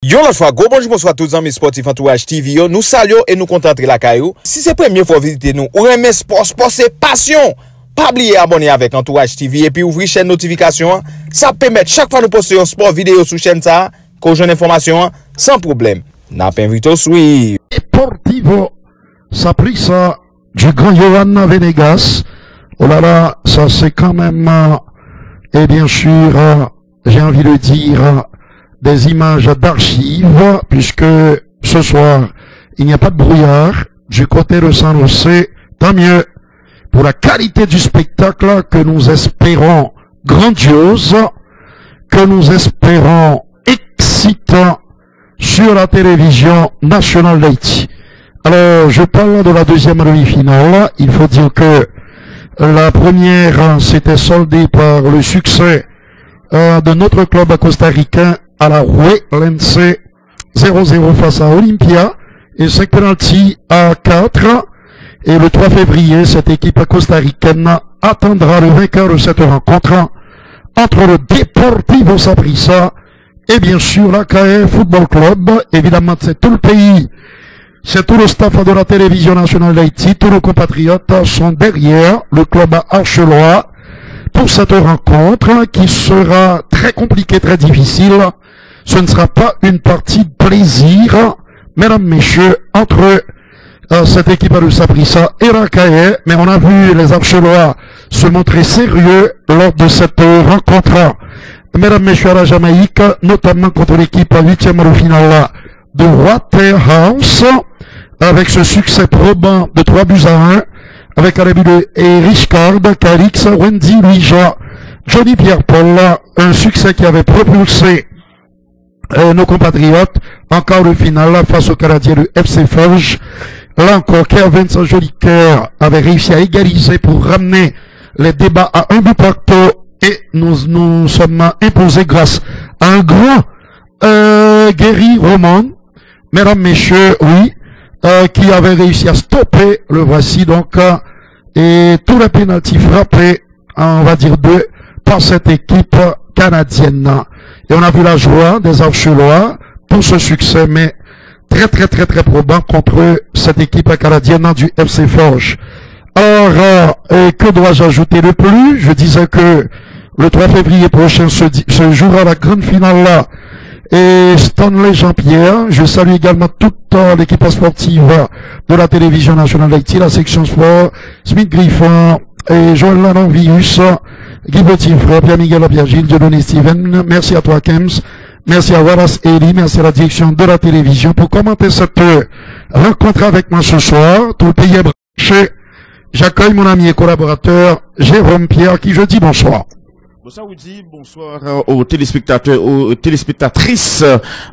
Yon la fois, gros bonjour, bonsoir à tous les amis sportifs Entourage TV. Nous saluons et nous contentons la caillou. Si c'est la première fois visiter nous, ou aimer sport, c'est passion. Pas oublier abonner avec Entourage TV et puis ouvrir chaîne notification. Ça permet chaque fois nous poster un sport vidéo sur chaîne ça, qu'on joue information sans problème. N'a pas invité au suivre. Deportivo Saprissa du grand Johan Venegas. Oh là là, ça c'est quand même, et bien sûr, j'ai envie de dire, des images d'archives, puisque ce soir, il n'y a pas de brouillard du côté de San José, tant mieux pour la qualité du spectacle que nous espérons grandiose, que nous espérons excitant sur la télévision nationale d'Haïti. Alors, je parle de la deuxième demi-finale. Il faut dire que la première s'était soldée par le succès de notre club costaricain à la Huelense 0-0 face à Olympia et 5 penalty à 4. Et le 3 février, cette équipe costaricaine attendra le vainqueur de cette rencontre entre le Deportivo Saprissa et bien sûr l'AKF Football Club. Évidemment, c'est tout le pays, c'est tout le staff de la télévision nationale d'Haïti, tous nos compatriotes sont derrière le club archelois pour cette rencontre qui sera très compliquée, très difficile. Ce ne sera pas une partie de plaisir, mesdames, messieurs, entre cette équipe de Saprissa et l'AKF, mais on a vu les archelois se montrer sérieux lors de cette rencontre. Mesdames, messieurs, à la Jamaïque, notamment contre l'équipe 8e de finale de Waterhouse, avec ce succès probant de 3-1, avec à la de Richard, Calix, Wendy, Luija, Johnny Pierre-Paul, un succès qui avait propulsé nos compatriotes en quart de finale face aux Canadiens de FC Forge. Là encore, Kervin Jolicoeur avait réussi à égaliser pour ramener les débats à un but partout et nous sommes imposés grâce à un grand Gary Roman, mesdames, messieurs, oui, qui avait réussi à stopper le voici donc et tous les pénaltys frappés, on va dire deux, par cette équipe canadienne. Et on a vu la joie des Archelois pour ce succès, mais très probant contre cette équipe canadienne du FC Forge. Alors, que dois-je ajouter de plus? Je disais que le 3 février prochain se jouera la grande finale là. Et Stanley Jean-Pierre, je salue également toute l'équipe sportive de la télévision nationale d'Haïti, la section sport, Smith Griffon et Joël Lanonvius, Guy Petit-Frère, Pierre-Miguel Obiagil, Dieudonné Steven, merci à toi Kems, merci à Wallace Eli, merci à la direction de la télévision pour commenter cette rencontre avec moi ce soir. Tout le pays est branché. J'accueille mon ami et collaborateur Jérôme Pierre qui je dis bonsoir. Bonsoir Woody, bonsoir aux téléspectateurs, aux téléspectatrices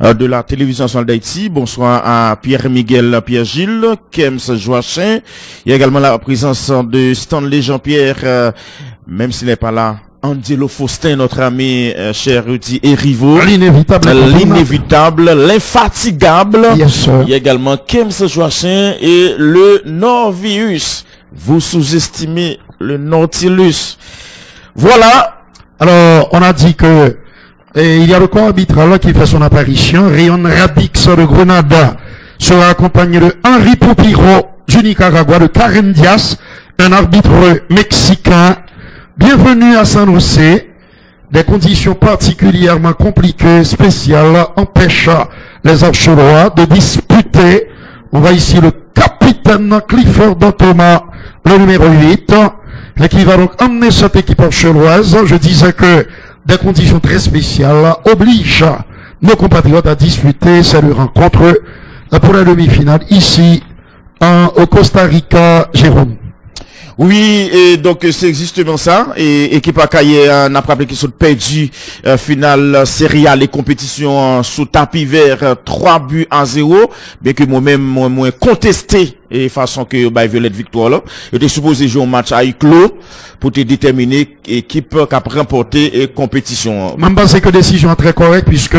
de la télévision nationale d'Haïti. Bonsoir à Pierre-Miguel Pierre-Gilles, Kems Joachim. Il y a également la présence de Stanley Jean-Pierre, même s'il n'est pas là. Angelo Faustin, notre ami cher Rudy et Rivo. L'inévitable, l'infatigable. Yes, il y a également Kems Joachim et le Norvius. Vous sous-estimez le Nautilus. Voilà. Alors, on a dit que il y a le corps arbitral qui fait son apparition. Rayon Radix de Grenada sera accompagné de Henri Popiro du Nicaragua, de Karen Diaz, un arbitre mexicain. Bienvenue à San José. Des conditions particulièrement compliquées, spéciales, empêchent les Archelois de disputer. On voit ici le capitaine Clifford Thomas, le numéro 8. Et qui va donc emmener cette équipe archeloise. Je disais que des conditions très spéciales obligent nos compatriotes à disputer cette rencontre pour la demi-finale ici au Costa Rica, Jérôme. Oui, et donc c'est justement ça. Et équipe Akaye n'a pas rappelé qu'ils sont perdus finale série les compétitions sous tapis vert 3-0, bien que moi-même moi contesté et façon que violette victoire là. J'étais supposé jouer un match à clos pour te déterminer équipe qui a remporté et compétition. Même c'est que décision très correcte puisque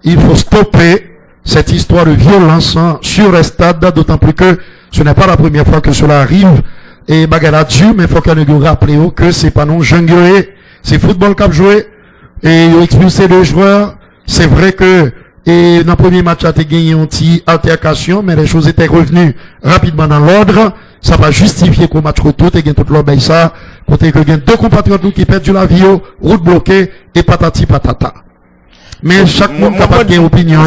il faut stopper cette histoire de violence sur les stades, d'autant plus que ce n'est pas la première fois que cela arrive. Et bagarre Dieu, mais il faut qu'on nous rappelle que c'est pas non jungle, c'est football cap joué, et ils ont expulsé 2 joueurs. C'est vrai que Et dans le premier match, a gagné une petite altercation, mais les choses étaient revenues rapidement dans l'ordre. Ça va justifier qu'au match retour, tu as tout l'ordre ça. Côté que gagne deux compatriotes qui perdent la vie, route bloquée et patati patata. Mais chaque monde n'a pas de opinion.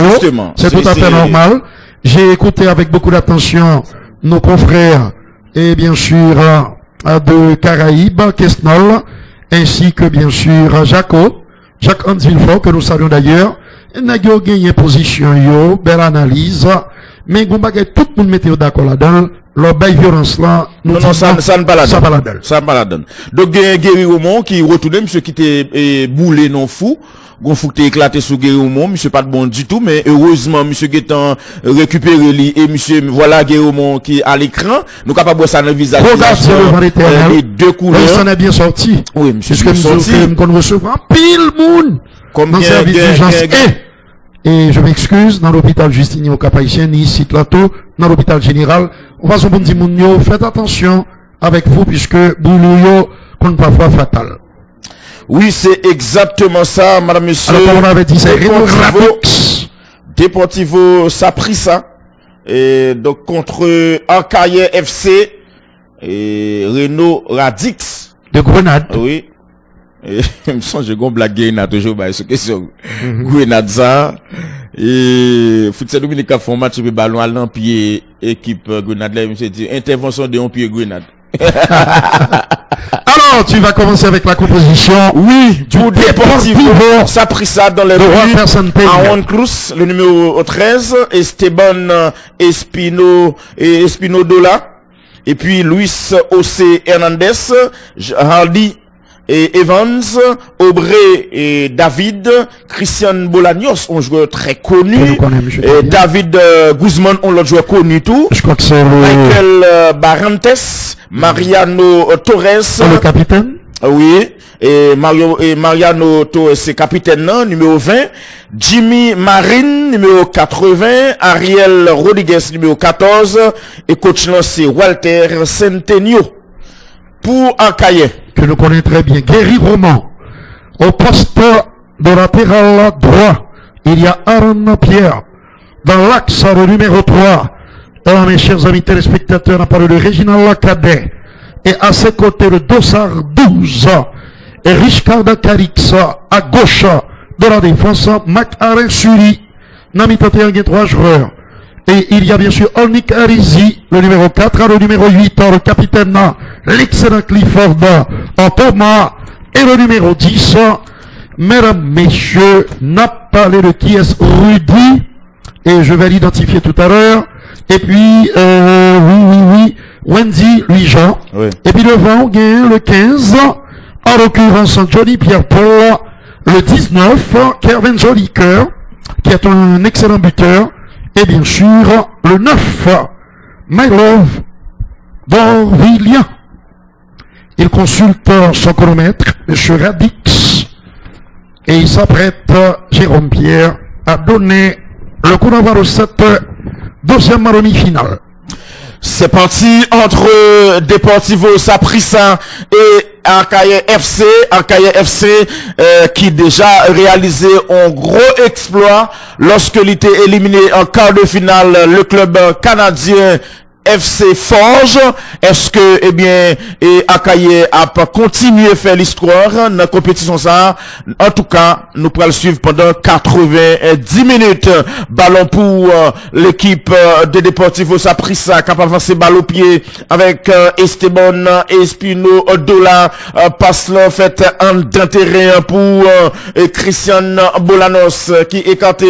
C'est tout à fait normal. J'ai écouté avec beaucoup d'attention nos confrères et bien sûr de Caraïbes, Quesnol, ainsi que bien sûr Jacques-Hans Villefort, que nous saluons d'ailleurs. N'a gagné position yo, belle analyse, mais tout le monde mettait d'accord là-dedans. Leur belle violence là, non, ça ne balade. Ça balade. Donc, Guéry Romont qui retourne, monsieur qui était boulé non fou. Gon fou qui éclaté sur Guéry Romont, monsieur pas de bon du tout, mais heureusement, monsieur Guétan récupéré lui, et monsieur, voilà Guéry Romont qui est à l'écran. Nous capables de ça dans le visage. Les deux couleurs. Il s'en est bien sorti. Oui, monsieur. Puisque nous recevons pile monde. Comme dans le service d'urgence et je m'excuse, dans l'hôpital Justinien au Cap-Haïtien, ici, Plateau, dans l'hôpital général, on va se dire, faites attention avec vous, puisque boulou compte parfois fatal. Oui, c'est exactement ça, madame, monsieur. Alors, comme on avait dit, c'est Deportivo Saprissa, et donc, contre Ancaye FC, et Renault Radix. De Grenade. Oui. Et, il me semble que j'ai blagué, n'a toujours, ce question. Grenade ça. Et, Football Dominique a fait un match sur le ballon à l'empied, équipe Grenade, là, il me dit, intervention de pied Grenade. Alors, tu vas commencer avec la composition. Oui, du Deportivo Saprissa dans les rues. À Juan Cruz, le numéro 13, Esteban Espinodola. Et puis, Luis José Hernandez, Hardy et Evans, Aubrey et David, Christian Bolaños, un joueur très connu, et David Guzman, on l'a joueur connu tout. Je crois que c'est Michael Barrantes, Mariano Torres. Le capitaine? Oui. Et Mariano Torres, c'est capitaine, numéro 20. Jimmy Marin, numéro 80. Ariel Rodriguez, numéro 14. Et coach là, c'est Walter Centenio. Pour Ancaye. Que nous connaissons très bien. Guéry Romont. Au poste de latéral droit, il y a Aaron Pierre. Dans l'axe, le numéro 3. Alors, mes chers amis téléspectateurs, on a parlé de Réginald Cadet. Et à ses côtés, le Dossard 12. Et Richard Carix, à gauche de la défense, Mac-Alain Sully. Nami Tatéang et 3 joueurs. Et il y a bien sûr Olnik Arizi, le numéro 4, le numéro 8, le capitaine, l'excellent Clifford, Thomas, et le numéro 10. Mesdames, messieurs, n'a parlé de qui est Rudy, et je vais l'identifier tout à l'heure. Et puis, oui, Wendy Louis-Jean. Oui. Et puis devant, il y a le 15, en l'occurrence Johnny Pierre-Paul, le 19, Kervin Jolicoeur, qui est un excellent buteur. Et bien sûr, le 9, My Love d'Orvilien. Il consulte son chronomètre, M. Radix, et il s'apprête, Jérôme Pierre, à donner le coup d'envoi de cette deuxième demi-finale. C'est parti entre Deportivo Saprissa et Ancaye FC. Ancaye FC qui déjà réalisé un gros exploit lorsque il était éliminé en quart de finale le club canadien FC Forge. Est-ce que, eh bien, Ancaye a pas continué à faire l'histoire dans la compétition ça? En tout cas, nous pourrons le suivre pendant 90 minutes. Ballon pour l'équipe de Deportivo Saprissa, capable d'avancer balle au pied avec Esteban Espinodola. Passe là, fait d'intérêt pour Christian Bolaños qui écarte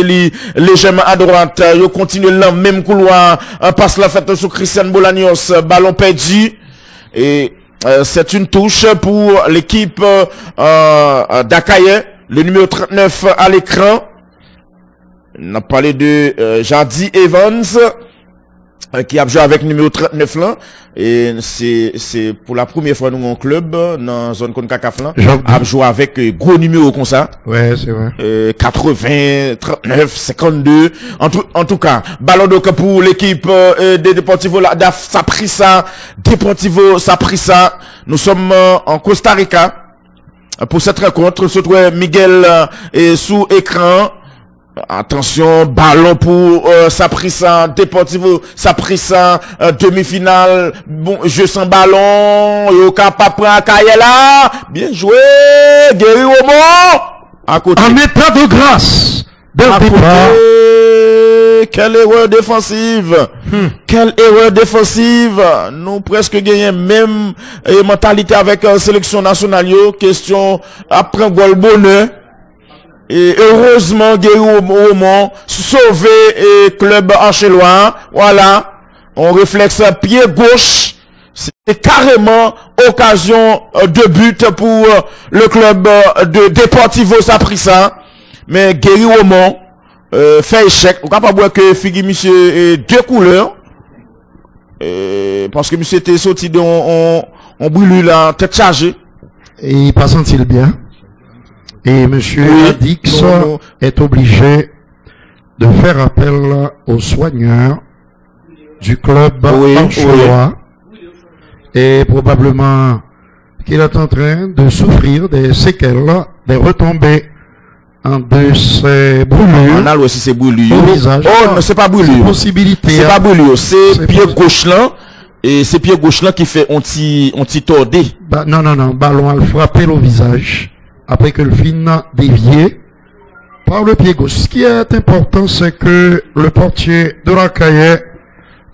légèrement à droite. Il continue dans le même couloir. Passe là, fait sur Christian Bolaños, ballon perdu. Et c'est une touche pour l'équipe d'Ancaye, le numéro 39 à l'écran. On a parlé de Jardy Evans qui a joué avec numéro 39 là, et c'est pour la première fois nous en club dans zone CONCACAF là, a joué avec gros numéro comme ça. Ouais, c'est vrai. 80, 39, 52. En tout cas, ballon donc pour l'équipe de Deportivo Saprissa. Deportivo Saprissa. Nous sommes en Costa Rica pour cette rencontre. Se trouve Miguel sous écran. Attention, ballon pour Saprissa, Deportivo Saprissa, demi-finale, bon, jeu sans ballon, yo capable prendre Kayela, bien joué, Guéry Romo, à côté. En état de grâce, à côté, quelle erreur défensive, quelle erreur défensive, nous presque gagnons même mentalité avec sélection nationale, question après goal bonheur. Et heureusement, Guéry Romo sauvé et club Anchélois. Voilà. On réflexe pied gauche. C'est carrément occasion de but pour le club de Deportivo Saprissa. Mais Guéry Romo fait échec. On peut pas voir que Figui monsieur deux couleurs. Parce que monsieur était sorti de on brûle la tête chargée. Et il pas senti le bien. Et monsieur Adix est obligé de faire appel aux soigneurs du club Anchélois. Et probablement qu'il est en train de souffrir des séquelles, des retombées de ses brûlures. On a aussi ses brûlures. Au visage. Oh, non, c'est pas brûlure. Possibilité. C'est pas brûlure. C'est pied gauche là. Et c'est pied gauche là qui fait anti tordé. Non. Ballon a frappé le visage. Après que le fin a dévié par le pied gauche. Ce qui est important, c'est que le portier de la Caille,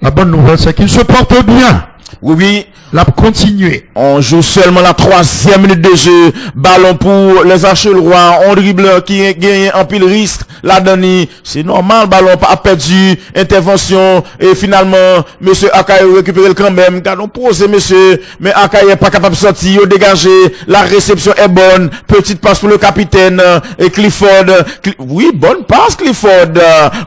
la bonne nouvelle, c'est qu'il se porte bien. Oui. L'a continué. On joue seulement la 3e minute de jeu. Ballon pour les Anchélois. On dribble qui gagne en pile risque. La dernière, c'est normal. Ballon a perdu. Intervention. Et finalement, monsieur Akaye récupère quand même. Car on pose, monsieur. Mais Akaye n'est pas capable de sortir. Dégager. La réception est bonne. Petite passe pour le capitaine. Et Clifford. Oui, bonne passe, Clifford.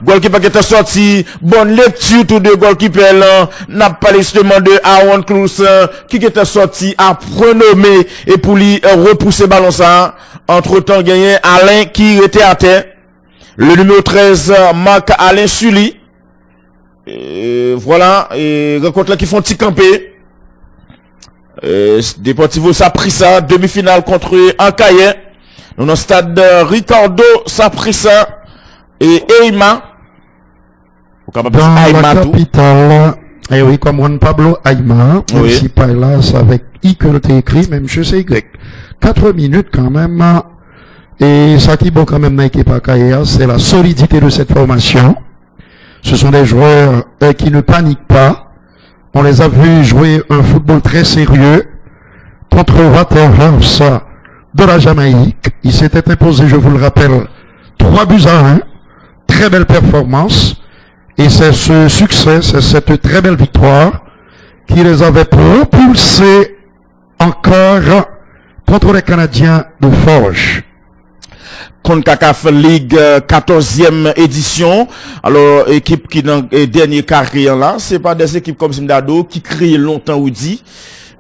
Goalkeeper qui est sorti. Bonne lecture tous deux goalkeepers. N'a pas justement de Aaron Klous. Qui était sorti à pronommer et pour lui repousser ballon ça. Entre temps, gagné Alain qui était à terre. Le numéro 13, Marc Alain Sully. Voilà. Et rencontre là qui font petit camper. Deportivo Saprissa, demi-finale contre Ancaye. Nous dans le stade Ricardo Saprissa et Eima. Dans la capitale. Eh oui, comme Juan Pablo Aymar, même si pas là, c'est avec I que le écrit, même chez Y. 4 minutes quand même, et ça qui est bon quand même dans l'équipe Akaye, c'est la solidité de cette formation. Ce sont des joueurs qui ne paniquent pas. On les a vus jouer un football très sérieux contre Waterhouse de la Jamaïque. Ils s'étaient imposés, je vous le rappelle, 3-1. Très belle performance. Et c'est ce succès, c'est cette très belle victoire qui les avait propulsés encore contre les Canadiens de Forges. CONCACAF League 14e édition. Alors, équipe qui dans dernier carrière là, c'est pas des équipes comme Simdado qui crient longtemps ou dit.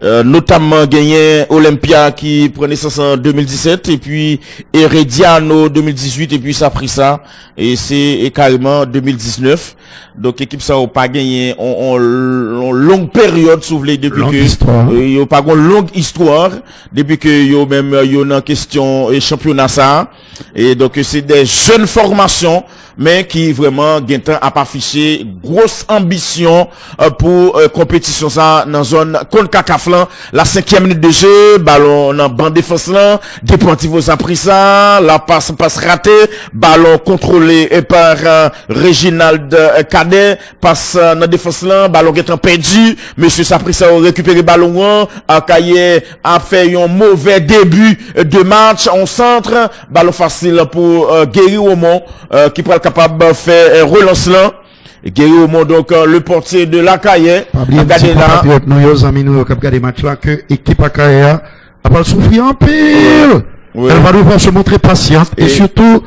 Notamment gagné Olympia qui prenait naissance en 2017 et puis Herediano 2018 et puis Saprissa et c'est carrément 2019. Donc équipe ça n'a pas gagné en longue période souvelé depuis que il a pas une longue histoire depuis que yo même yo en question et championnat ça et donc c'est des jeunes formations mais qui vraiment gagnent à pas afficher grosse ambition pour compétition ça dans zone CONCACAF là, la 5e minute de jeu, ballon dans bande défense là, Deportivo Saprissa, la passe ratée, ballon contrôlé par Reginald Cadet, passe dans défense là, ballon qui est perdu, monsieur Saprissa a récupéré ballon, Akaye a fait un mauvais début de match, on centre, ballon facile pour Guéry Romo qui pourra être capable de faire relance là. Guéry Romo, donc le portier de l'Akaye. Regardez là. Nous avons regardé match là que l'équipe Akaye a pas souffrir en pile. Oui. Elle va devoir se montrer patiente et surtout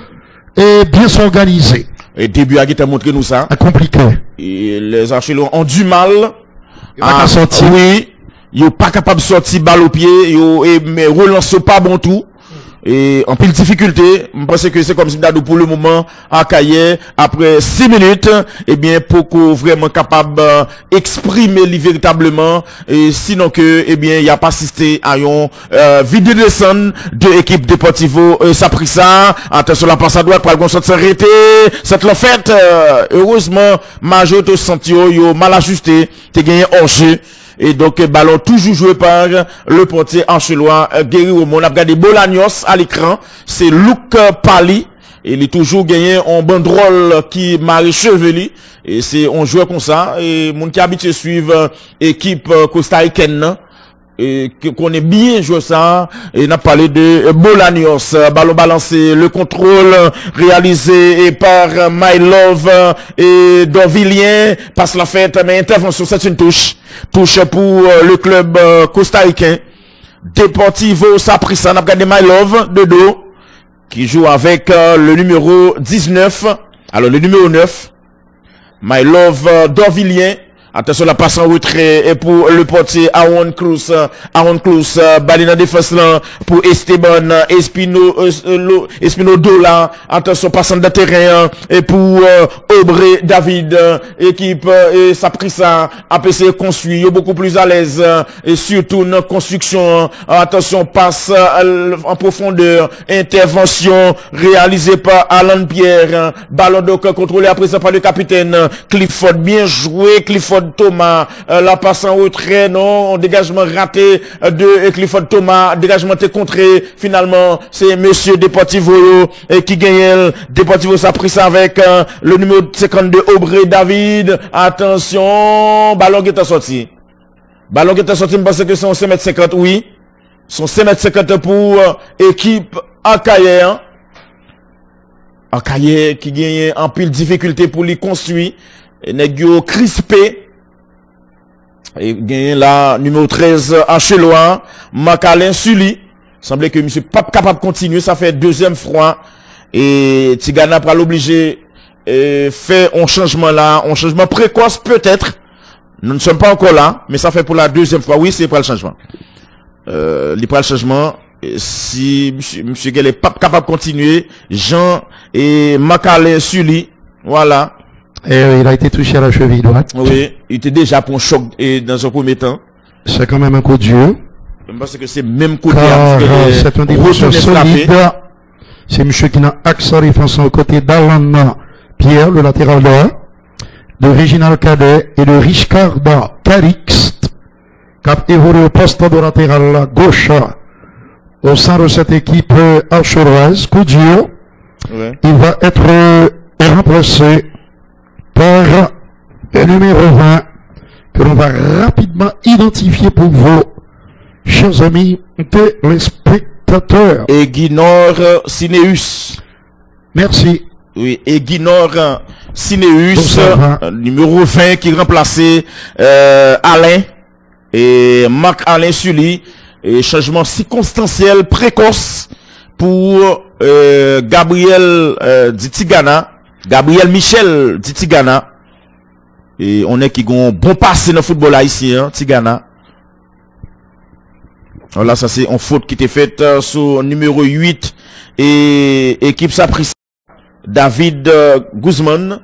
bien s'organiser. Et début a été montré nous ça. Compliqué. Et les Anchélois ont du mal à sortir. Oui. Ils sont pas capables de sortir balle au pied, mais relance pas bon tout. et en pile difficulté. Je pense que c'est comme si Dadou pour le moment à Kaye après 6 minutes, eh bien pour qu'on vraiment capable exprimer véritablement, et sinon que eh bien il a pas assisté à une vidéo de descente de l'équipe Deportivo Saprissa. Attention la passe à droite pour le s'arrêter. Cette le fait heureusement major te senti yo mal ajusté, t'es gagné hors jeu. Et donc, ballon toujours joué par le portier anchelois Guerrero. On a regardé Bolagnos à l'écran. C'est Luc Pali. Il est toujours gagné en banderole qui Marie Chevelu. Et c'est, on joue comme ça. Et mon qui habitué suivre équipe costa-ricaine. Et qu'on est bien joué ça, et on a parlé de Bolagnos, ballon balancé, le contrôle réalisé par My Love et Dorvilien, passe la fête, mais intervention, c'est une touche pour le club costa-ricain. Deportivo Saprissa, on a regardé My Love de dos, qui joue avec le numéro 19, alors le numéro 9, My Love Dorvilien. Attention la passe en retrait et pour le portier Aaron Cruz, Balina défense là pour Esteban Espino Dola. Attention passant de terrain et pour Aubrey David, équipe et Saprissa APC construit beaucoup plus à l'aise et surtout une construction. Attention passe en profondeur, intervention réalisée par Alan Pierre, ballon donc contrôlé à présent par le capitaine Clifford, bien joué Clifford Thomas, la passe en retrait, non, dégagement raté de Clifford Thomas, dégagement est contré, finalement, c'est monsieur Deportivo qui gagne, Deportivo Saprissa avec le numéro 52 Aubrey David, attention, ballon qui est sorti, je pense que c'est 5,50 m, oui, sont 5,50 m pour équipe Akaye, Akaye qui gagne en pile difficulté pour les construire, et Negio crispé, et gagne la numéro 13 Anchelois, Macalin Sully. Semblait que monsieur pas capable de continuer, ça fait deuxième fois. Et Tigana pral l'obliger faire un changement là, un changement précoce peut-être. Nous ne sommes pas encore là, mais ça fait pour la deuxième fois. Oui, c'est pour le changement. Il prend le changement. Si monsieur Gell est pas capable de continuer, Jean et Macalin Sully, voilà. Et il a été touché à la cheville droite. Oui, il était déjà pour un choc et dans un premier temps. C'est quand même un coup de Dieu. Parce que c'est même côté. C'est un défenseur solide. C'est monsieur qui n'a accès à défense au côté d'Alan Pierre, le latéral droit, de Reginald Cadet et de Richard Calixte, qui a évolué au poste de latéral gauche au sein de cette équipe archeroise. Coup de Dieu. Ouais. Il va être remplacé par le numéro 20 que l'on va rapidement identifier pour vous, chers amis téléspectateurs. Eguinor Cineus. Merci. Oui, Eguinor Cineus, numéro 20 qui remplaçait Alain et Marc-Alain Sully. Et changement circonstanciel précoce pour Gabriel Ditigana. Gabriel Michel dit Tigana. Et on est qui gon bon passé dans le football haïtien, Tigana. Voilà, ça c'est une faute qui était faite sur numéro 8 et équipe Saprissa, David Guzman.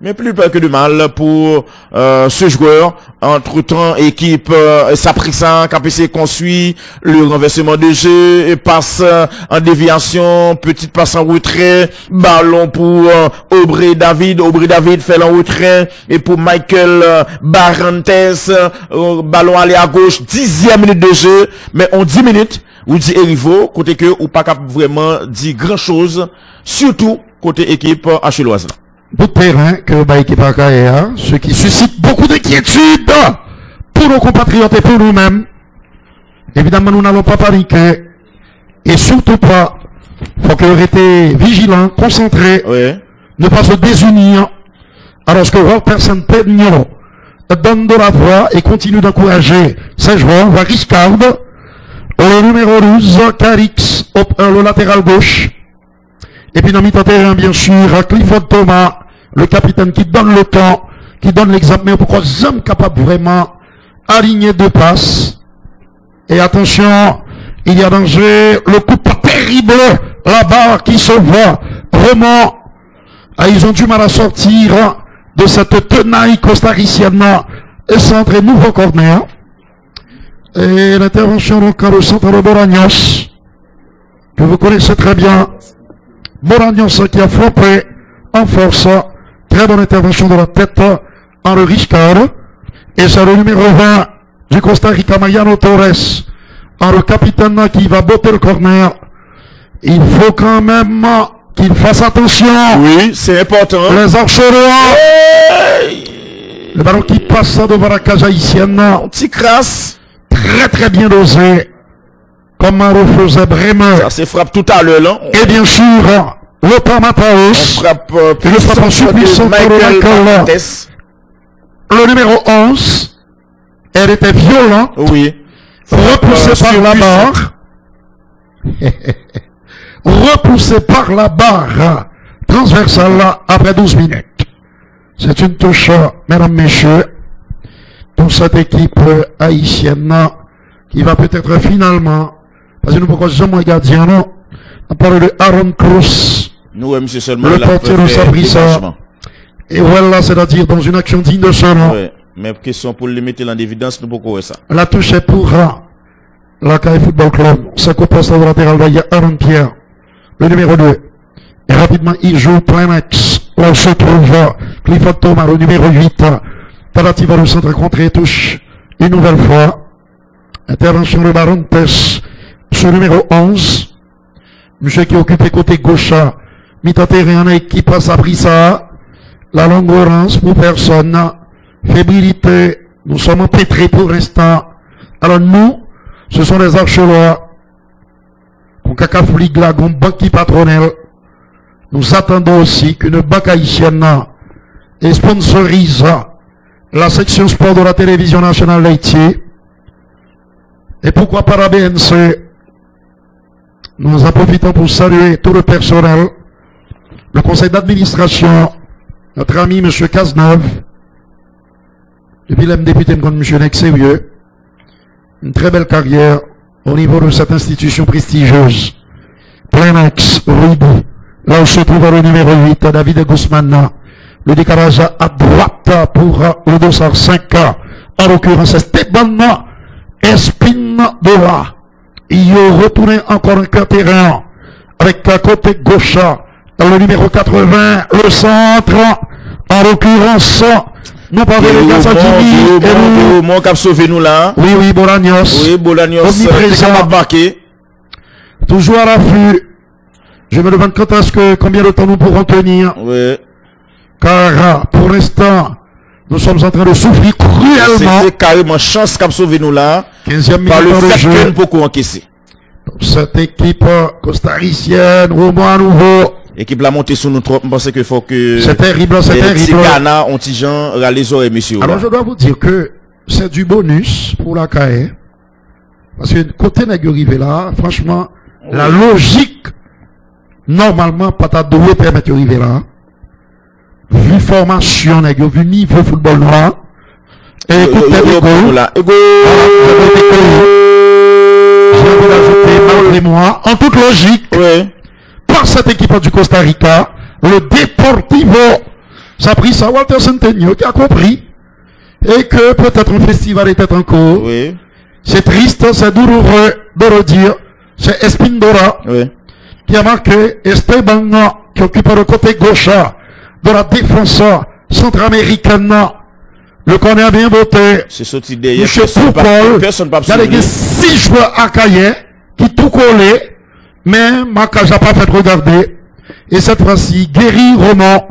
Mais plus peur que de mal pour ce joueur. Entre-temps, équipe Saprissa, KPC construit le renversement de jeu et passe en déviation, petite passe en retrait, ballon pour Aubrey David. Aubrey David fait le retrait et pour Michael Barrantes, ballon aller à gauche, 10e minute de jeu, mais en 10 minutes, ou dit Erivo, côté que ou pas capable vraiment dire grand chose, surtout côté équipe acheloise. Bout de terrain que l'équipe a, ce qui suscite beaucoup d'inquiétude pour nos compatriotes et pour nous-mêmes. Évidemment, nous n'allons pas paniquer et surtout pas, faut qu'on reste vigilant, concentré, oui. Ne pas se désunir, alors que Walter Pedno donne de la voix et continue d'encourager ses joueurs, va Riscard, le numéro 12, Carix, le latéral gauche. Et puis dans mi-temps terrain, bien sûr, Clifford Thomas, le capitaine qui donne le temps, qui donne l'examen, pourquoi hommes capables vraiment aligner deux passes. Et attention, il y a danger, le coup pas terrible terrible, la barre qui se voit vraiment. Ils ont du mal à sortir de cette tenaille costaricienne et centre nouveau corner. Et l'intervention donc au centre de Bolagnos, que vous connaissez très bien. Bolagnos qui a frappé en force. Très bonne intervention de la tête Henri Riscard. Et c'est le numéro 20 du Costa Rica, Mariano Torres. Le capitaine qui va botter le corner. Il faut quand même qu'il fasse attention. Oui, c'est important. Les archers. Hey, le ballon qui passe devant la cage haïtienne. petit crasse. Très très bien dosé. Comme un refaisait Bremer. Ça se frappe tout à l'heure, là. Et bien sûr, Lothar Matthäus. On frappe une frappe subissante de Michael. Le numéro 11. Elle était violente. Oui. Repoussée par la barre. Repoussée par la barre transversale après 12 minutes. C'est une touche, mesdames, messieurs, pour cette équipe haïtienne qui va peut-être finalement, parce que nous pourquoi jamais gardien, non, on parle de Aaron Cruz, nous, monsieur seulement le portier de Sabrissa. Et voilà, c'est-à-dire dans une action digne de ce nom. Oui, mais question pour le mettre en évidence, nous pourquoi ça. La touche est pour la CAI Football Club. C'est qu'au poste de latéral, il y a Aaron Pierre, le numéro 2. Et rapidement, il joue plein axe. Là où se trouve Clifford Thomas, le numéro 8. Tentative va le centre contre et touche une nouvelle fois. Intervention de Barontes sur le numéro 11. Monsieur qui occupe côté gauche. Mi-terrain qui passe à Brissa. La longue orange pour personne. Fébrilité. Nous sommes empêtrés pour l'instant. Alors nous, ce sont les archelois. Pour Kakaf Ligue là, une banque patronelle. Nous attendons aussi qu'une banque haïtienne sponsorise la section sport de la télévision nationale d'Haïti. Et pourquoi pas la BNC? Nous en profitons pour saluer tout le personnel, le conseil d'administration, notre ami M. Cazeneuve, depuis le député M. Nexérieux, une très belle carrière au niveau de cette institution prestigieuse. Plein axe, Rudy. Là où se trouve le numéro 8, David Guzman. Le décalage à droite pour le dossard 5. En l'occurrence, Esteban Espindola. Il retourné encore un terrain avec la côté gauche. Le numéro 80, le centre. En l'occurrence, nous parlons de Gassagini. Mon cap sauvé nous là. Oui, oui, Bolagnos. Oui, Bolagnos. Omniprésent. Marqué. Toujours à l'affût. Je me demande combien de temps nous pourrons tenir. Oui. Car pour l'instant, nous sommes en train de souffrir cruellement. C'est carrément chance qu'a sauvé nous là. 15e minute par le de fait jeu. que nous pouvons encaisser. Cette équipe costaricienne, Romo à nouveau. Équipe la montée sous nous trop. Je pense qu'il faut que. C'est terrible, c'est terrible. Les Ghana ont petit gens les oreilles, messieurs. Alors je dois vous dire que c'est du bonus pour la CAE. Parce que côté n'est arrivé là, franchement, oui. La logique, normalement, pas ta doué permettre d'arriver là. Vu formation, vu niveau football noir. Et écoutez, j'ai envie d'ajouter, malgré moi, en toute logique, oui. Par cette équipe du Costa Rica, le Deportivo, ça a pris ça, Walter Centennial, qui a compris, et que peut-être un festival était en cours. Oui. C'est triste, c'est douloureux de le dire. C'est Espindola, oui. Qui a marqué Esteban, qui occupe le côté gauche de la défense centra-américaine. Le corner bien voté. C'est sorti derrière. Monsieur Poupol, il y a les 6 joueurs à Caillet qui tout collé, mais Macaj n'a pas fait regarder. Et cette fois-ci, Guéry Roman,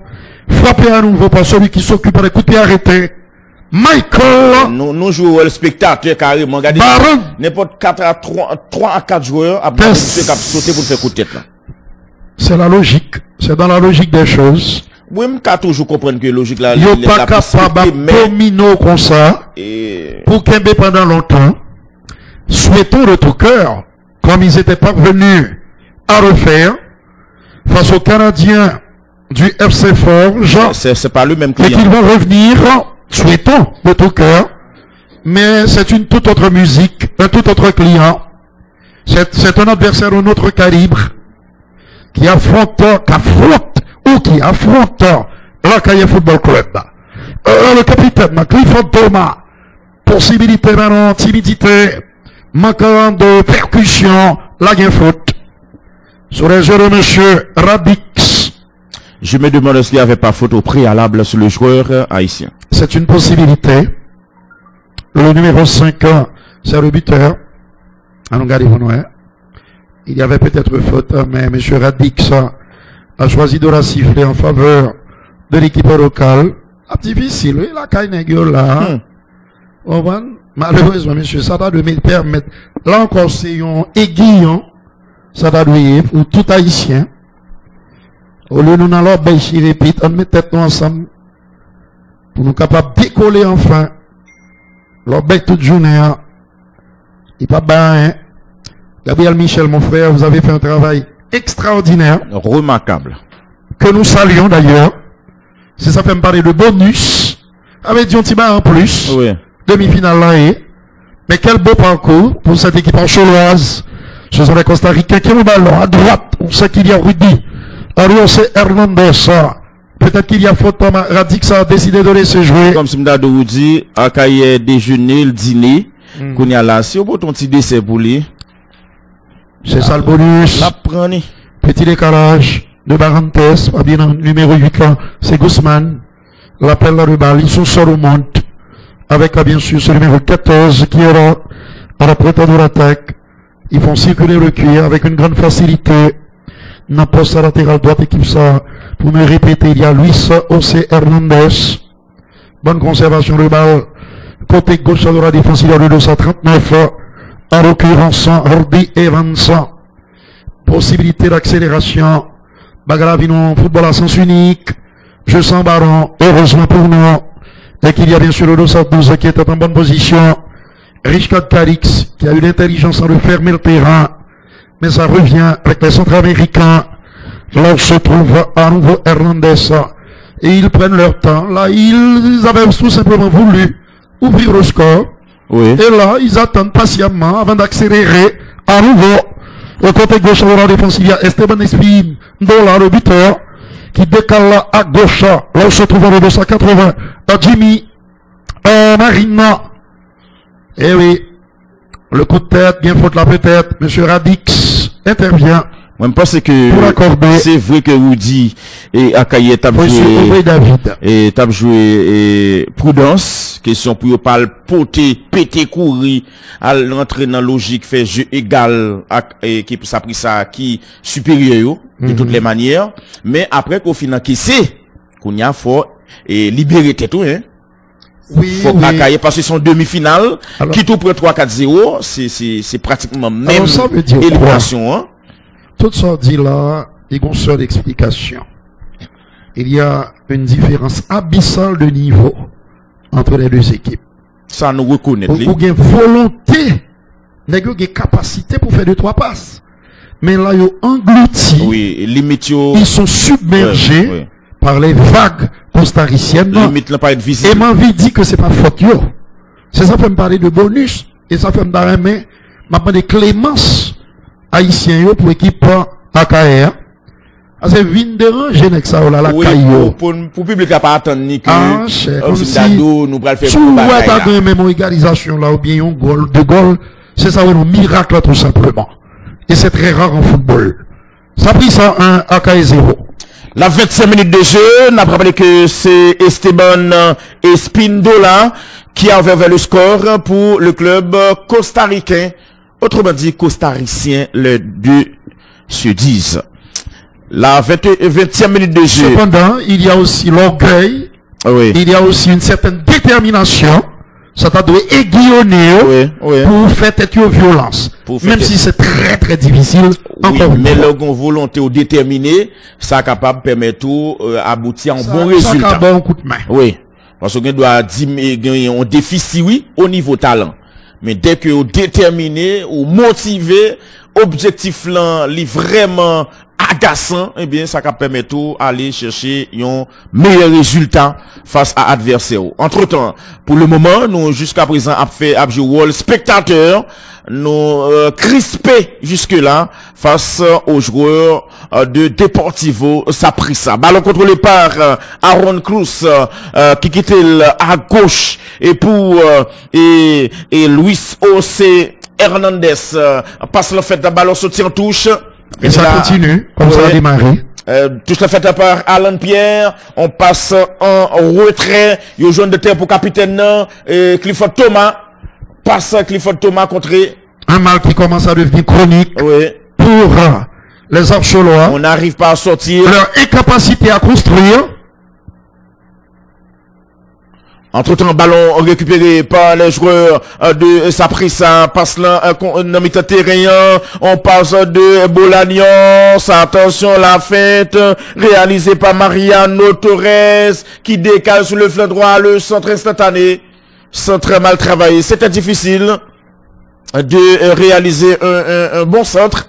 frappé à nouveau par celui qui s'occupe des coups de pied arrêtés. Michael. Nous jouons le spectateur carrément. Regardez. N'importe 3 à 4 joueurs après qui sauter pour faire coup de tête là. C'est la logique. C'est dans la logique des choses. Oui, mais qu'à toujours comprendre que logique là. Il n'y a pas capable de dominer comme ça. Pour Kembe pendant longtemps. Souhaitons de tout cœur, comme ils étaient parvenus à refaire, face aux Canadiens du FC Forge. C'est pas le même client. Et qu'ils vont revenir, souhaitons de tout cœur. Mais c'est une toute autre musique, un tout autre client. C'est un adversaire de notre calibre qui affronte la Caille Football Club. Le capitaine Clifford Thomas, possibilité maintenant, timidité, manquant de percussion, la gain faute. Sur les jeux de monsieur Radix. Je me demande s'il n'y avait pas faute au préalable sur le joueur haïtien. C'est une possibilité. Le numéro 5, c'est le buteur. Il y avait peut-être faute, mais M. Radix a choisi de la siffler en faveur de l'équipe locale. Difficile, oui, la caille là. Malheureusement, monsieur, ça doit me permettre. Là encore, c'est un aiguillon. Ça doit pour tout haïtien. Au lieu de nous allons répéter, on met tête ensemble. Pour nous capables de décoller enfin. L'objet toute journée. Il pas bien. Gabriel Michel, mon frère, vous avez fait un travail extraordinaire. Remarquable. Que nous saluons d'ailleurs. Si ça fait me parler de bonus. Avec du petit en plus. Oui. Demi-finale là est. Mais quel beau parcours pour cette équipe encholoise. Ce sont les Costa-Ricains qui ont le ballon à droite. On sait qu'il y a Rudy. Alors c'est Hernandez. Peut-être qu'il y a faute. Radix a décidé de laisser jouer. Comme si m'dade Rudy, à cahier déjeuner, le dîner. Qu'on y a là. Si on peut ton petit décès pour lui. C'est ça le bonus. La prenez. Petit décalage de Barrantes. Bien numéro 8 là. C'est Guzman. L'appel là de balle. Ils sont sur le monde. Avec bien sûr ce numéro 14 qui est là. À la prétendue de l'attaque. Ils font circuler le cuir avec une grande facilité. N'importe sa latérale droite équipe ça. Pour me répéter, il y a Luis José Hernandez. Bonne conservation de balle. Côté gauche de la défense, il y a le 239. En l'occurrence, Hardy Evans. Possibilité d'accélération. Bagravino, football à sens unique. Jeu sans ballon. Heureusement pour nous. Et qu'il y a bien sûr le 212 qui était en bonne position. Richard Calix, qui a eu l'intelligence de fermer le terrain. Mais ça revient avec les Centra-Américains. Là, se trouve à nouveau Hernandez. Et ils prennent leur temps. Là, ils avaient tout simplement voulu ouvrir le score. Oui. Et là, ils attendent patiemment avant d'accélérer à nouveau. Au côté gauche de la défense, il y a Esteban Espin, Dola, le buteur, qui décale à gauche. Là où se trouve le 280. Jimmy, Marina. Eh oui. Le coup de tête, bien faute là peut-être. Monsieur Radix intervient. Moi, je pense que c'est vrai que Rudy et Akaye t'a joué et t'a joué prudence, question pour pas le porter, péter, courir, à l'entrer dans logique, faire jeu égal à équipe ça pris ça qui supérieur de toutes les manières, mais après qu'au final qui c'est qu'on y a fort et libérer tout hein. Oui, faut Akaye parce que son demi-finale qui tout prend 3-4-0, c'est pratiquement même élimination hein. Tout ça dit là, il y a une seule explication. Il y a une différence abyssale de niveau entre les deux équipes. Ça nous reconnaît. Il y a une volonté, il y a une capacité pour faire 2-3 passes. Mais là, ils ont englouti. Oui, limite, ils sont submergés par les vagues costariciennes. Limite, pas être visible. Et m'a envie dit que c'est pas faute. C'est ça fait me parler de bonus. Et ça fait me parler de clémence. Haïtien pour équipe AKR. C'est vin déranger avec ça là la caillou. Pour public pas attendre ni que comme si nous pral faire pour bagaille. Même égalisation là ou bien un goal, deux goals, c'est ça un miracle tout simplement. Et c'est très rare en football. Ça a pris ça un AKR 0. La 25 minutes de jeu, n'a pas rappelé que c'est Esteban Espindola qui a ouvert le score pour le club costaricain. Autrement dit, costaricien, les deux se disent. La 20e minute de jeu. Cependant, il y a aussi l'orgueil. Oui. Il y a aussi une certaine détermination. Ça t'a dû aiguillonner pour faire tête aux violences. Même si c'est très très difficile. Encore mais leur volonté déterminée, ça capable de permettre tout aboutir à un bon résultat. Ça a un coup de main. Oui. Parce qu'on doit dire, on déficit, oui, au niveau talent. Mais dès que vous déterminé ou motivé, objectif là, li vraiment agaçant, eh bien, ça permet tout aller chercher un meilleur résultat face à adversaire. Entre-temps, pour le moment, nous, jusqu'à présent, a joué rôle spectateur, nous, crispé jusque-là, face aux joueurs de Deportivo Saprissa. Ballon contrôlé par Aaron Cruz, qui quittait à gauche, et pour, et Luis O.C. Hernandez, passe le fait d'un ballon sorti en touche. Et ça continue, comme ça a démarré. Touche la faite par Alan Pierre, on passe en retrait, il y a jaune de terre pour capitaine, Clifford Thomas, passe Clifford Thomas contre... Un mal qui commence à devenir chronique pour les Archelois. On n'arrive pas à sortir. Leur incapacité à construire. Entre-temps, ballon récupéré par les joueurs de Saprissa, passe là dans mi-temps terrain, on passe de Bolagnos, attention la fête, réalisée par Mariano Torres, qui décale sur le flanc droit, le centre instantané, centre mal travaillé. C'était difficile de réaliser un bon centre.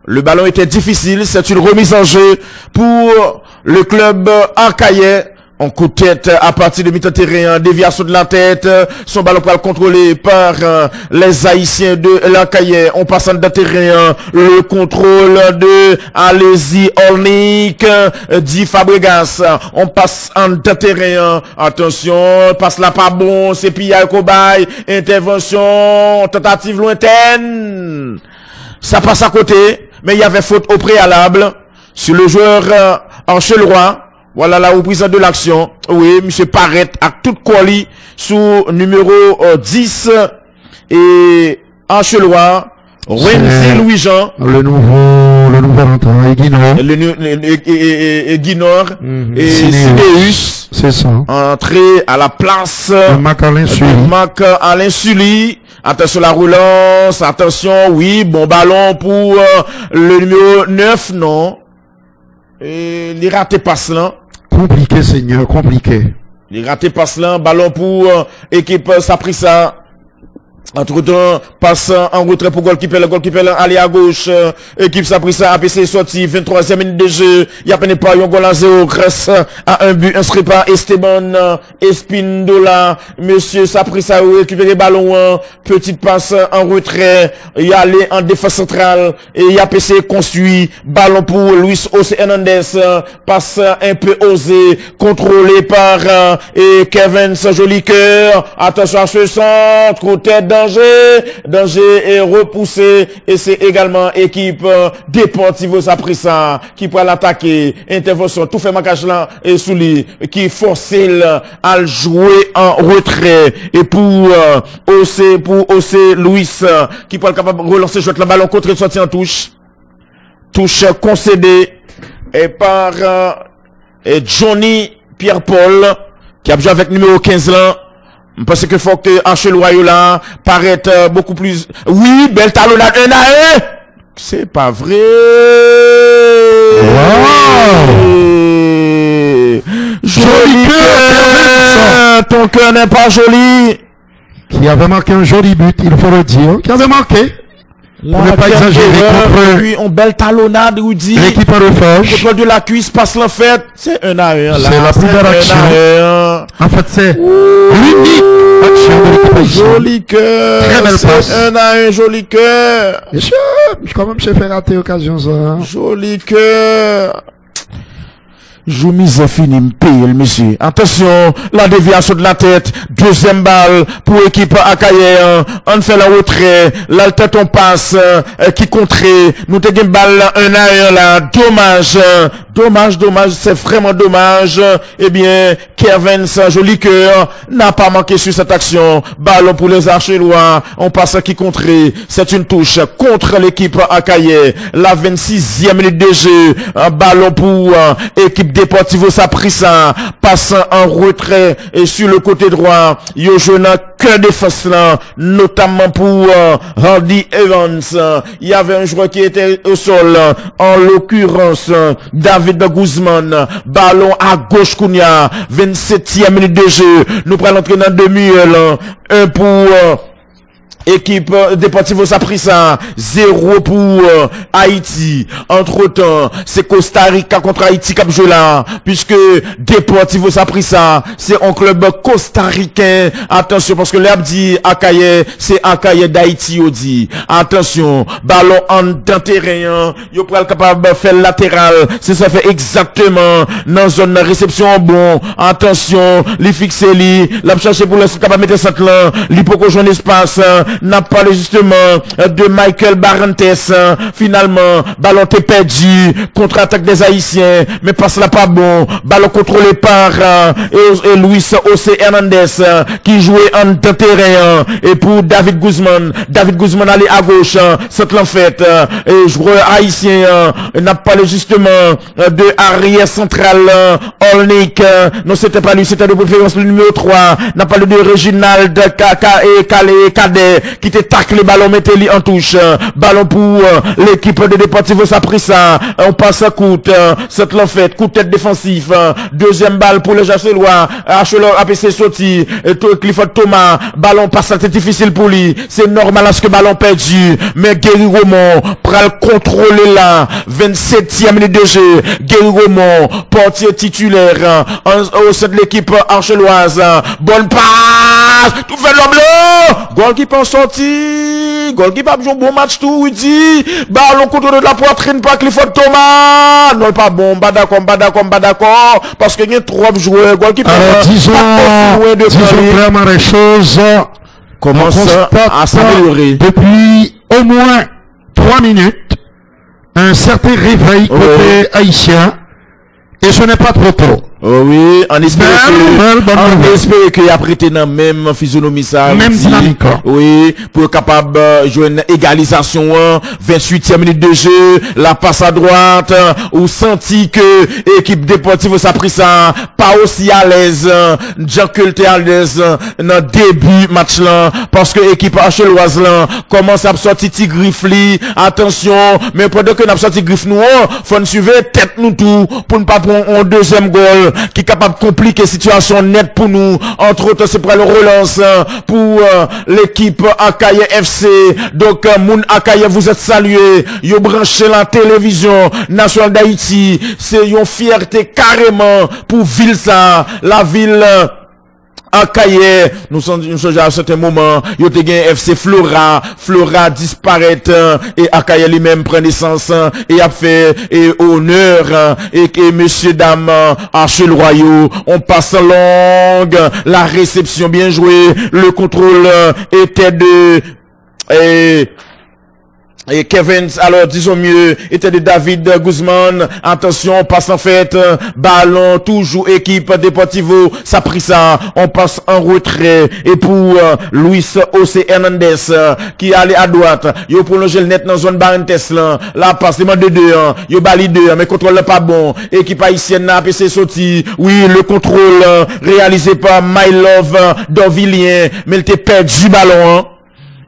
Le ballon était difficile, c'est une remise en jeu pour le club arcaïen. On coup de tête à partir de mi-temps terrain, déviation de la tête, son ballon pour le contrôler par les Haïtiens de l'Arcaïen. On passe en terrain, le contrôle de Alési Olnik, dit Fabregas. On passe en terrain, attention, passe là pas bon, c'est Pia Kobaye, intervention, tentative lointaine. Ça passe à côté, mais il y avait faute au préalable sur le joueur Archelois. Voilà la reprise de l'action. Oui, monsieur Parrette à tout colis sous numéro 10 et Archelois. Renzi Louis-Jean. Le nouveau entrant, Eguinor. Eguinor. Et Sineus. C'est ça. Entré à la place. Mac Alain Sully. Attention la relance. Attention, oui, bon ballon pour le numéro 9, non. Et les ratés passent là. Compliqué, Seigneur, compliqué. Les ratés passent là. Ballon pour équipe Saprissa. Entre-temps, passe en retrait pour goalkeeper. Le goalkeeper allé à gauche. Équipe Saprissa APC sorti. 23e minute de jeu. Il n'y a pas un goal à 0 grâce à un but inscrit par Esteban Espindola. Monsieur Saprissa a récupéré ballon. Petite passe en retrait. Il y a allé en défense centrale. Et il y a APC construit. Ballon pour Luis O.C. Hernandez. Passe un peu osé. Contrôlé par Kevin Joli Cœur. Attention à ce centre. Côté danger est repoussé et c'est également équipe Deportivo Saprissa qui pourra l'attaquer. Intervention, tout fait marquage là et Souli qui force à jouer en retrait et pour OC Louis qui pourra capable de relancer jouer le ballon contre une sortie en touche concédée et par Johnny Pierre-Paul qui a joué avec numéro 15 là. Parce que faut que Archelois là paraît beaucoup plus. Oui, belle talonnade 1 à 1. C'est pas vrai. Wow. Joli cœur. Ton cœur n'est pas joli. Qui avait marqué un joli but, il faut le dire. Qui avait marqué. On ne pas exagérer contre puis on belle talonnade ou dit l'équipe à refuge. Contrôle de la cuisse passe l'en fait. C'est 1 à 1 là. C'est la plus belle action. En fait, c'est l'unique action de l'équipe haïtienne. Joli cœur. Très belle passe. 1 à 1, joli cœur. Bien sûr, quand même, j'ai fait rater l'occasion, ça. Joli cœur. Jou mise fini m'paye le monsieur. Attention, la déviation de la tête. Deuxième balle pour équipe Akaye. On fait la retrait. La tête on passe. Qui contré. Nous te gagne balle 1 à 1 là. Dommage. C'est vraiment dommage. Eh bien, Kevin Joli Cœur n'a pas manqué sur cette action. Ballon pour les Archelois. On passe qui contré. C'est une touche contre l'équipe Akaye. La 26e minute de jeu. Un ballon pour équipe Deportivo Saprissa passe en retrait et sur le côté droit, yo jeune que défense là, notamment pour Hardy Evans. Il y avait un joueur qui était au sol, en l'occurrence David Guzman. Ballon à gauche Kounia, 27e minute de jeu. Nous prenons l'entrée dans demi-heure. Un pour Équipe Deportivo Saprissa, 0 pour Haïti. Entre-temps, c'est Costa Rica contre Haïti qui a joué là, puisque Deportivo Saprissa, c'est un club costaricain. Attention, parce que l'abdi Akaye, c'est Akaye d'Haïti, on dit. Attention, ballon en terrain, yo pral capable de faire latéral. C'est ça fait exactement dans zone réception bon. Attention, li fixe li, l'a chercher pour le capable mettre centre là, li pour qu'on joue l'espace. N'a pas justement de Michael Barrantes. Finalement, ballon t'est perdu. Contre-attaque des Haïtiens. Mais passe là pas bon. Ballon contrôlé par et Luis José Hernandez qui jouait en terrain. Et pour David Guzman. David Guzman allait à gauche. C'est en fait. Et joueur haïtien. N'a pas justement de arrière central Olnik. Non, c'était pas lui. C'était de préférence le numéro 3. N'a pas le de Reginald Kaka et Cadet qui te tacle le ballon, mettez-lui en touche. Ballon pour l'équipe de Deportivo Saprissa. On passe à coup, c'est l'enfait, coup de tête défensif. Deuxième balle pour le Jasselois. Achelor APC sorti. Clifford Thomas. Ballon passe, c'est difficile pour lui. C'est normal à ce que ballon perdu. Mais Guéry Romont pral contrôler là. 27e minute de jeu. Guéry Romont, portier titulaire au sein de l'équipe archeloise. Bonne passe. Tout fait l'homme là. Goalkeeper sorti. Goalkeeper a joué un bon match tout, il dit. Ballon contre de la poitrine par Clifford Thomas. Non, pas bon. Pas d'accord. Parce qu'il y a 3 joueurs. Goalkeeper. Alors, disons vraiment les choses. Commence à s'améliorer. Depuis au moins 3 minutes, un certain réveil côté haïtien. Et ce n'est pas trop tôt. Oh oui, on espère qu'il a prêté dans même physionomie ça. Même dynamique. Oui, pour capable jouer une égalisation, 28e minute de jeu, la passe à droite, ou senti que équipe Deportivo Saprissa pas aussi à l'aise, Jean-Culte à l'aise dans début match là, parce que équipe Acheloise là commence à sortir Tigrifli, attention, mais pendant que nous sorti Griffe nous, faut nous suivre tête nous tout, pour ne pas prendre un deuxième goal, qui est capable de compliquer la situation nette pour nous. Entre autres, c'est pour le relance pour l'équipe Akaye FC. Donc, Moun Akaye, vous êtes salués. Yo branché la télévision nationale d'Haïti. C'est une fierté carrément pour ville ça. La ville Akaye, nous sommes à un certain moment, il y a FC Flora disparaît, et Akaye lui-même prend naissance, et a fait, et honneur, et messieurs, dames, Archel Royaux, on passe longue, la réception bien jouée, le contrôle était de, et Kevin, alors disons mieux, était de David Guzman. Attention, on passe en fait, ballon, toujours équipe Deportivo Saprissa. On passe en retrait. Et pour Luis José Hernandez, qui allait à droite, il prolonge le net dans zone Barrantes là. La passe, demande de 2, il bali 2, mais contrôle pas bon. Équipe haïtienne, APC sorti. Oui, le contrôle réalisé par My Love d'Orvilien, mais il était perdu ballon,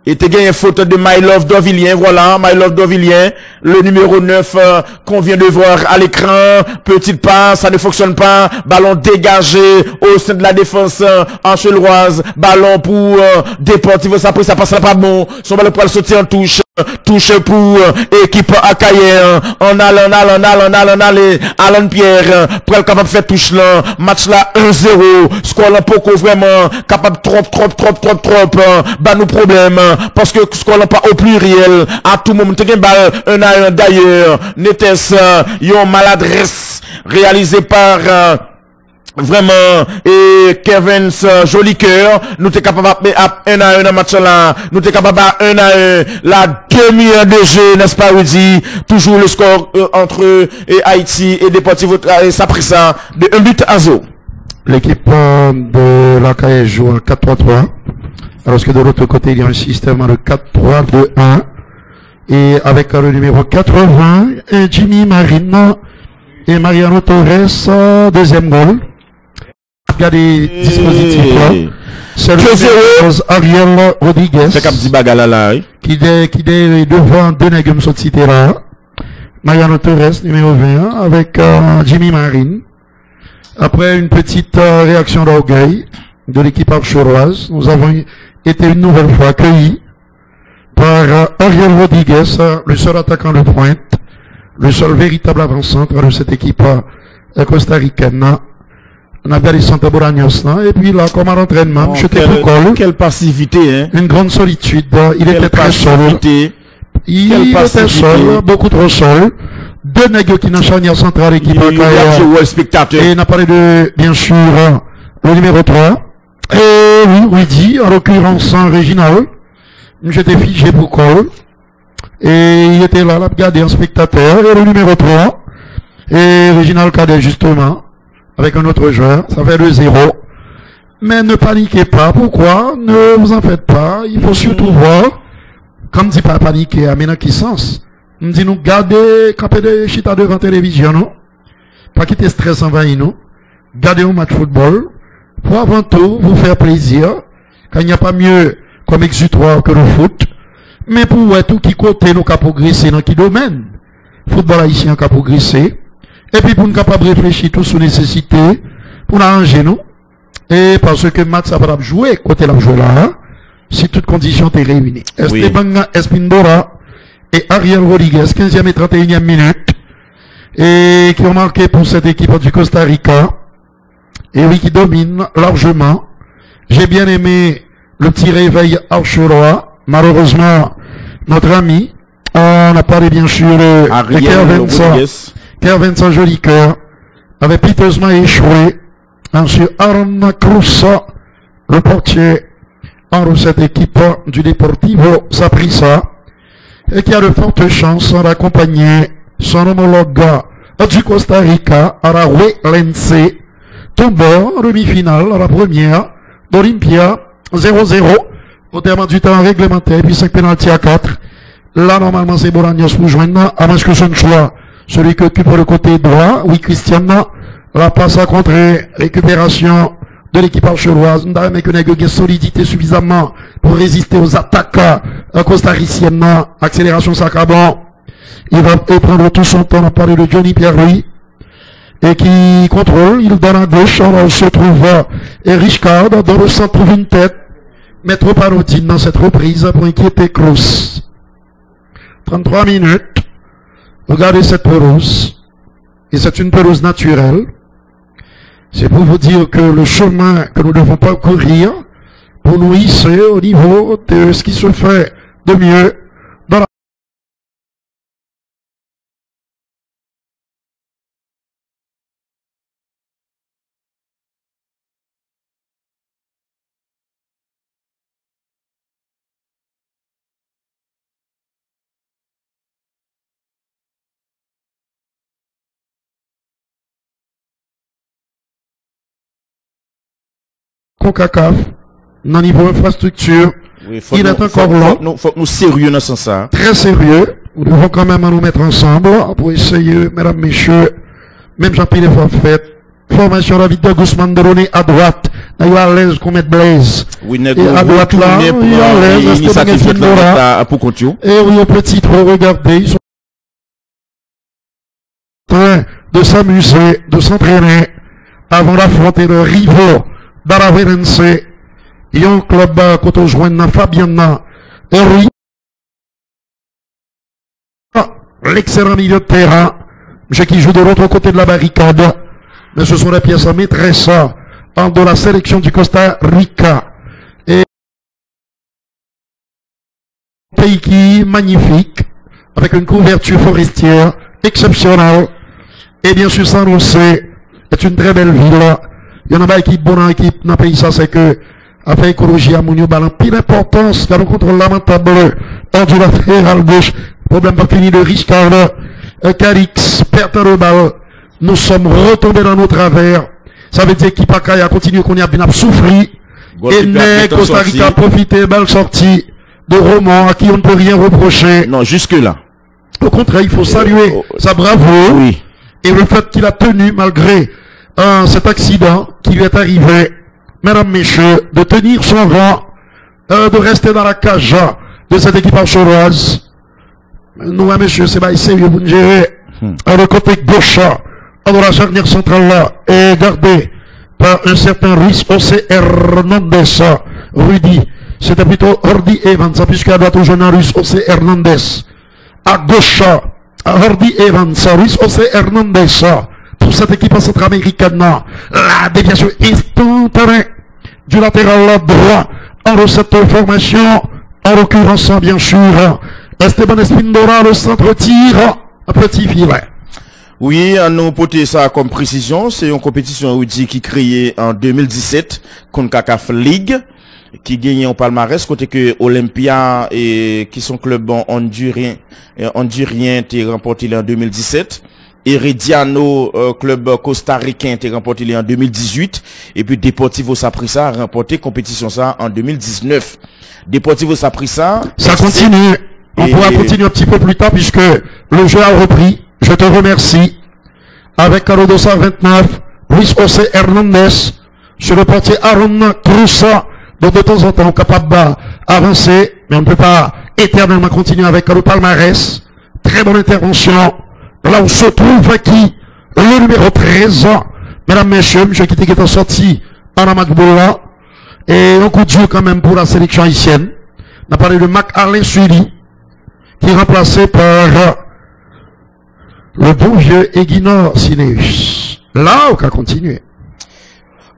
Et t'es gagné une photo de My Love d'Orvilien, voilà, My Love d'Orvilien, le numéro 9 qu'on vient de voir à l'écran, petite passe, ça ne fonctionne pas, ballon dégagé au sein de la défense ancheloise, ballon pour Deportivo, ça passe pas bon, son ballon pour le sortir en touche pour équipe Akaye, en allant, Alan Pierre, pour être capable de faire touche là, match là 1-0, score là beaucoup vraiment, capable trop, bah nous problème, parce que score là pas au pluriel, à tout moment, t'es balle, 1-1 d'ailleurs, n'était-ce, yon maladresse, réalisé par, vraiment, et Kevin, joli cœur, nous t'es capable à 1-1 dans match là, nous t'es capable à 1-1, la demi-heure de jeu, n'est-ce pas, Rudy? Toujours le score entre Haïti et Deportivo Saprissa de 1-0. L'équipe de l'Akaye joue en 4-3-3, alors que de l'autre côté, il y a un système de 4-3-2-1, et avec le numéro 80, Jimmy Marino et Mariano Torres, deuxième goal. Il y a des dispositifs là. C'est le Ariel Rodriguez qui est devant deux nègres sortis là. Mariano Torres, numéro 20, avec Jimmy Marine. Après une petite réaction d'orgueil de l'équipe archeroise, nous avons été une nouvelle fois accueillis par Ariel Rodriguez, le seul attaquant de pointe, le seul véritable avant-centre de cette équipe costaricaine. On a bien les Santa Bolaños, et puis là, comme à l'entraînement, quelle passivité, hein. Une grande solitude, il était très seul. Il était seul, beaucoup trop seul. Deux nègres qui n'ont charnière centrale équipe spectateur. Et on a parlé de, bien sûr, le numéro 3. Et oui, Rudy, en l'occurrence, Réginal. J'étais figé pour call. Et il était là, regardé en spectateur. Et le numéro 3. Et Réginal Cadet, justement, avec un autre joueur. Ça fait 2-0. Mais ne paniquez pas. Pourquoi? Ne vous en faites pas. Il faut surtout voir. Quand on dit pas paniquer, à maintenant qui sens? On dit nous garder, camper de chita devant télévision, non? Pas quitter stress envahir nous. Garder un match football. Pour avant tout, vous faire plaisir. Quand il n'y a pas mieux comme exutoire que le foot. Mais pour tout qui côté nous qu'a progressé dans qui domaine. Football haïtien qu'a progressé. Et puis pour nous capable réfléchir tout sur nécessité. Pour nous arranger nous. Et parce que match ça va jouer, côté la jouer là, hein, si toutes conditions étaient réunies. Oui. Esteban Espindora et Ariel Rodriguez, 15e et 31e minute, et qui ont marqué pour cette équipe du Costa Rica, et oui, qui domine largement. J'ai bien aimé le petit réveil Archerois. Malheureusement, notre ami, on a parlé bien sûr de Kervincent Joli Cœur, avait piteusement échoué sur Aaron Cruz, le portier de cette équipe du Deportivo Saprissa, et qui a de fortes chances d'accompagner son homologue du Costa Rica, Araoué Lense, tombeur en demi-finale à la première d'Olympia, 0-0, au terme du temps réglementaire, puis 5 pénalty à 4. Là, normalement, c'est Bolaños pour joindre, à moins que ce ne soit celui qui occupe le côté droit, oui, Christian, la passe à contrer, récupération de l'équipe archeloise, mais que n'a que solidité suffisamment pour résister aux attaques costariciennes, accélération sacrabon. Il va prendre tout son temps à parler de Johnny Pierre-Louis, et qui contrôle, il donne à gauche, on se trouve Erich Card, dans le centre trouve une tête, mais trop anodine dans cette reprise pour inquiéter Klaus. 33 minutes, regardez cette pelouse, et c'est une pelouse naturelle. C'est pour vous dire que le chemin que nous devons parcourir pour nous hisser au niveau de ce qui se fait de mieux dans la CONCACAF, dans le niveau infrastructure, oui, il est encore là. Faut que nous sérieux dans ce sens. Très sérieux. Nous devons quand même nous mettre ensemble pour essayer, mesdames, messieurs, même Jean-Pierre fois fait, formation de Victor Guzman de donner à droite, il à l'aise qu'on mette Blaise. Oui, et à droite là, il à l'aise, et oui, au petit trop, regardez, ils sont en train de s'amuser, de s'entraîner avant d'affronter le rival d'Araverense, et un club côté joindre Fabiana, et oui, l'excellent milieu de terrain, monsieur qui joue de l'autre côté de la barricade, mais ce sont les pièces à maîtresse de la sélection du Costa Rica. Et pays qui est magnifique, avec une couverture forestière exceptionnelle, et bien sûr San Jose est une très belle ville. Il y en a une équipe bonne équipe dans le pays, ça c'est que avec écologie à Mounio Balan, pile importance, car on contrôle lamentable hors du latéral gauche, problème pas fini de Richard, Carix, perte de balle, nous sommes retombés dans nos travers, ça veut dire qu'il a continué qu'on y a bien souffri, et n'est Costa Rica a profité, balle sortie de Roman, à qui on ne peut rien reprocher. Non, jusque là. Au contraire, il faut saluer sa bravoure, oui. Et le fait qu'il a tenu, malgré cet accident qui lui est arrivé, mesdames, messieurs, de tenir son rang, de rester dans la cage de cette équipe archeroise. Nous, messieurs, c'est pas sérieux pour nous gérer. Le côté gauche, de la charnière centrale là, est gardé par un certain Ruiz José Hernandez, Rudy, c'était plutôt Hardy Evans, puisqu'à droite au jeune russe, c'est Hernandez. À gauche, Hardy Evans, russe, c'est Hernandez. Pour cette équipe centra-américaine, la déviation instantanée du latéral droit en recette formation, en l'occurrence, bien sûr, Esteban Espindola, le centre-tir, un petit filet. Oui, nous porter ça comme précision, c'est une compétition qui créée en 2017 contre CACAF League, qui gagne en palmarès, côté que Olympia et qui sont club hondurien t'es remporté en 2017. Herediano, club costaricain, t'es remporté en 2018. Et puis Deportivo Saprissa a remporté compétition ça en 2019. Deportivo Saprissa. Ça continue. On pourra continuer un petit peu plus tard puisque le jeu a repris. Je te remercie. Avec Carodosa 29, Luis José Hernandez, sur le portier Aaron Cruz. Donc de temps en temps, on est capable d'avancer, mais on ne peut pas éternellement continuer avec le palmarès. Très bonne intervention. Là où se trouve qui? Le numéro 13. Mesdames, messieurs, monsieur qui est sorti en Amakboula. Et un coup de jeu quand même pour la sélection haïtienne. On a parlé de Mac-Alain Sully, qui est remplacé par le bon vieux Eguinor Sineus. Là, on va continuer.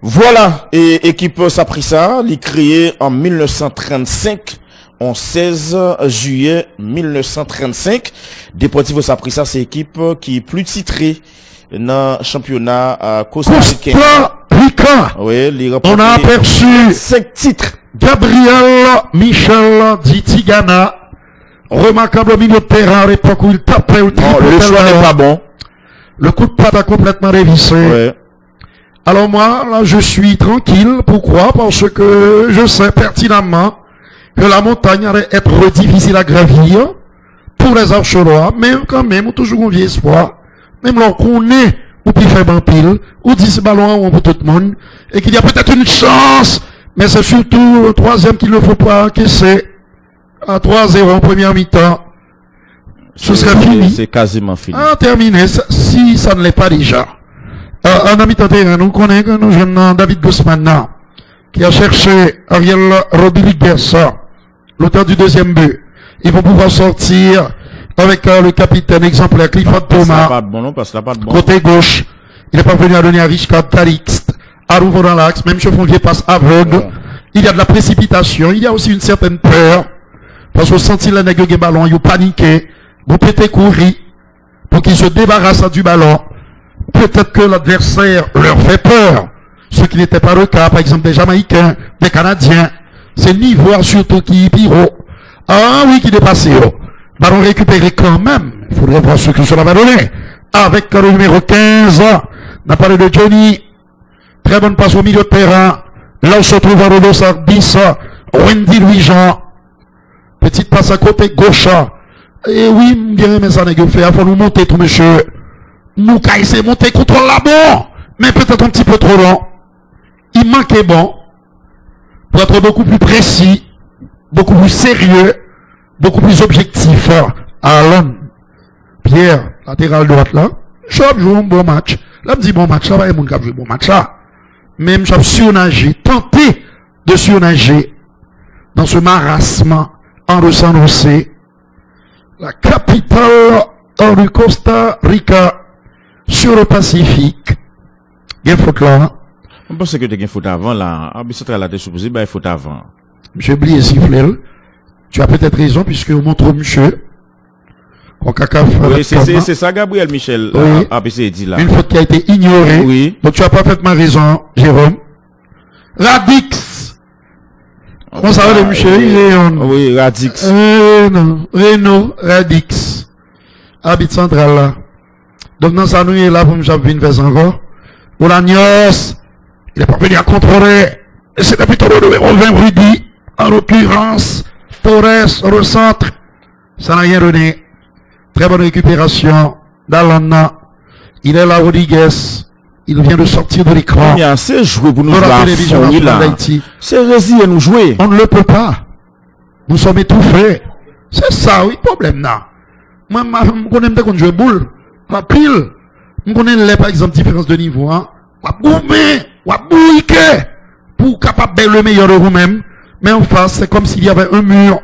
Voilà, et équipe Saprissa, il est créé en 1935. En 16 juillet 1935, Deportivo Saprissa, c'est l'équipe qui est plus titrée dans le championnat costaricain. Costa Rica. Oui, on a aperçu 5 titres. Gabriel Michel Ditigana, remarquable milieu de terrain à l'époque où il tapait au triple. Le choix n'est pas bon. Le coup de patte a complètement révissé. Ouais. Alors moi, là, je suis tranquille. Pourquoi? Parce que je sais pertinemment que la montagne allait être difficile à gravir pour les archerois, mais quand même, toujours un vieux espoir. Même lorsqu'on est, ou puis fait ban pile, ou 10 ballons pour tout le monde, et qu'il y a peut-être une chance, mais c'est surtout le troisième qu'il ne faut pas encaisser. À 3-0 en première mi-temps. Ce serait fini. C'est quasiment fini. Ah, terminé, si ça ne l'est pas déjà. En mi-temps terrain, nous connaissons que nous jeunes David Guzman, qui a cherché Ariel Rodriguez, l'auteur du deuxième but. Ils vont pouvoir sortir avec le capitaine exemplaire Clifford Thomas. Pas de bon, non, parce que pas de bon. Côté gauche, il est parvenu à donner à Richard Calixte, à nouveau dans l'axe, même Chefonvier passe aveugle. Ouais. Il y a de la précipitation, il y a aussi une certaine peur, parce qu'on sentit les nègres des ballons, ils ont paniqué, vous pétez courir, pour qu'ils se débarrassent du ballon. Peut-être que l'adversaire leur fait peur, ce qui n'était pas le cas, par exemple des Jamaïcains, des Canadiens. C'est l'Ivoire surtout qui est pire. Ah oui, qui dépasse. Ballon récupéré quand même. Il faudrait voir ce que cela va donner. Avec le numéro 15, on a parlé de Johnny. Très bonne passe au milieu de terrain. Là où se trouve Rodolphe 10, Wendy Louis-Jean. Petite passe à côté gauche. Et oui, bien mais ça n'est que fait. Il faut nous monter tout, monsieur. Nous, quand il s'est monté contre la bon, mais peut-être un petit peu trop long. Il manquait bon. Pour être beaucoup plus précis, beaucoup plus sérieux, beaucoup plus objectif. Alan, Pierre, latéral droite là, je joue un bon match. Là, me dit bon match, ça va, il y a mon cap jouer bon match là. Même je surnager, tenter de surnager dans ce marasme en ressent la capitale du Costa Rica sur le Pacifique. Il y a une faute là. On pense que tu as une faute avant là. Arbitre là, t'es supposé, bah, il faut avant. J'ai oublié siffler. Tu as peut-être raison puisque on montre monsieur. Oui, c'est ça, Gabriel Michel. Oui. ABC dit là. Une faute qui a été ignorée. Oui. Donc tu as parfaitement raison, Jérôme. Radix. Comment ça va, Michel? Oui, Radix. Non. Renault, Radix. Habite central là. Donc dans sa nuit là, pour me faire une veste encore. Olanios. Il est pas venu à contrôler. Et c'était plutôt le numéro 20 Rudy. En l'occurrence, Torres, recentre. Ça n'a rien donné. Très bonne récupération d'Alana. Il est là, Rodriguez. Il vient de sortir de l'écran. C'est joué pour nous jouer là. C'est résilient nous jouer. On ne le peut pas. Nous sommes étouffés. C'est ça, oui, problème là. Moi, je connais dès qu'on joue boule. La pile. Je connais par exemple différence de niveau. Hein. Pour capable le meilleur de vous-même. Mais en face, c'est comme s'il y avait un mur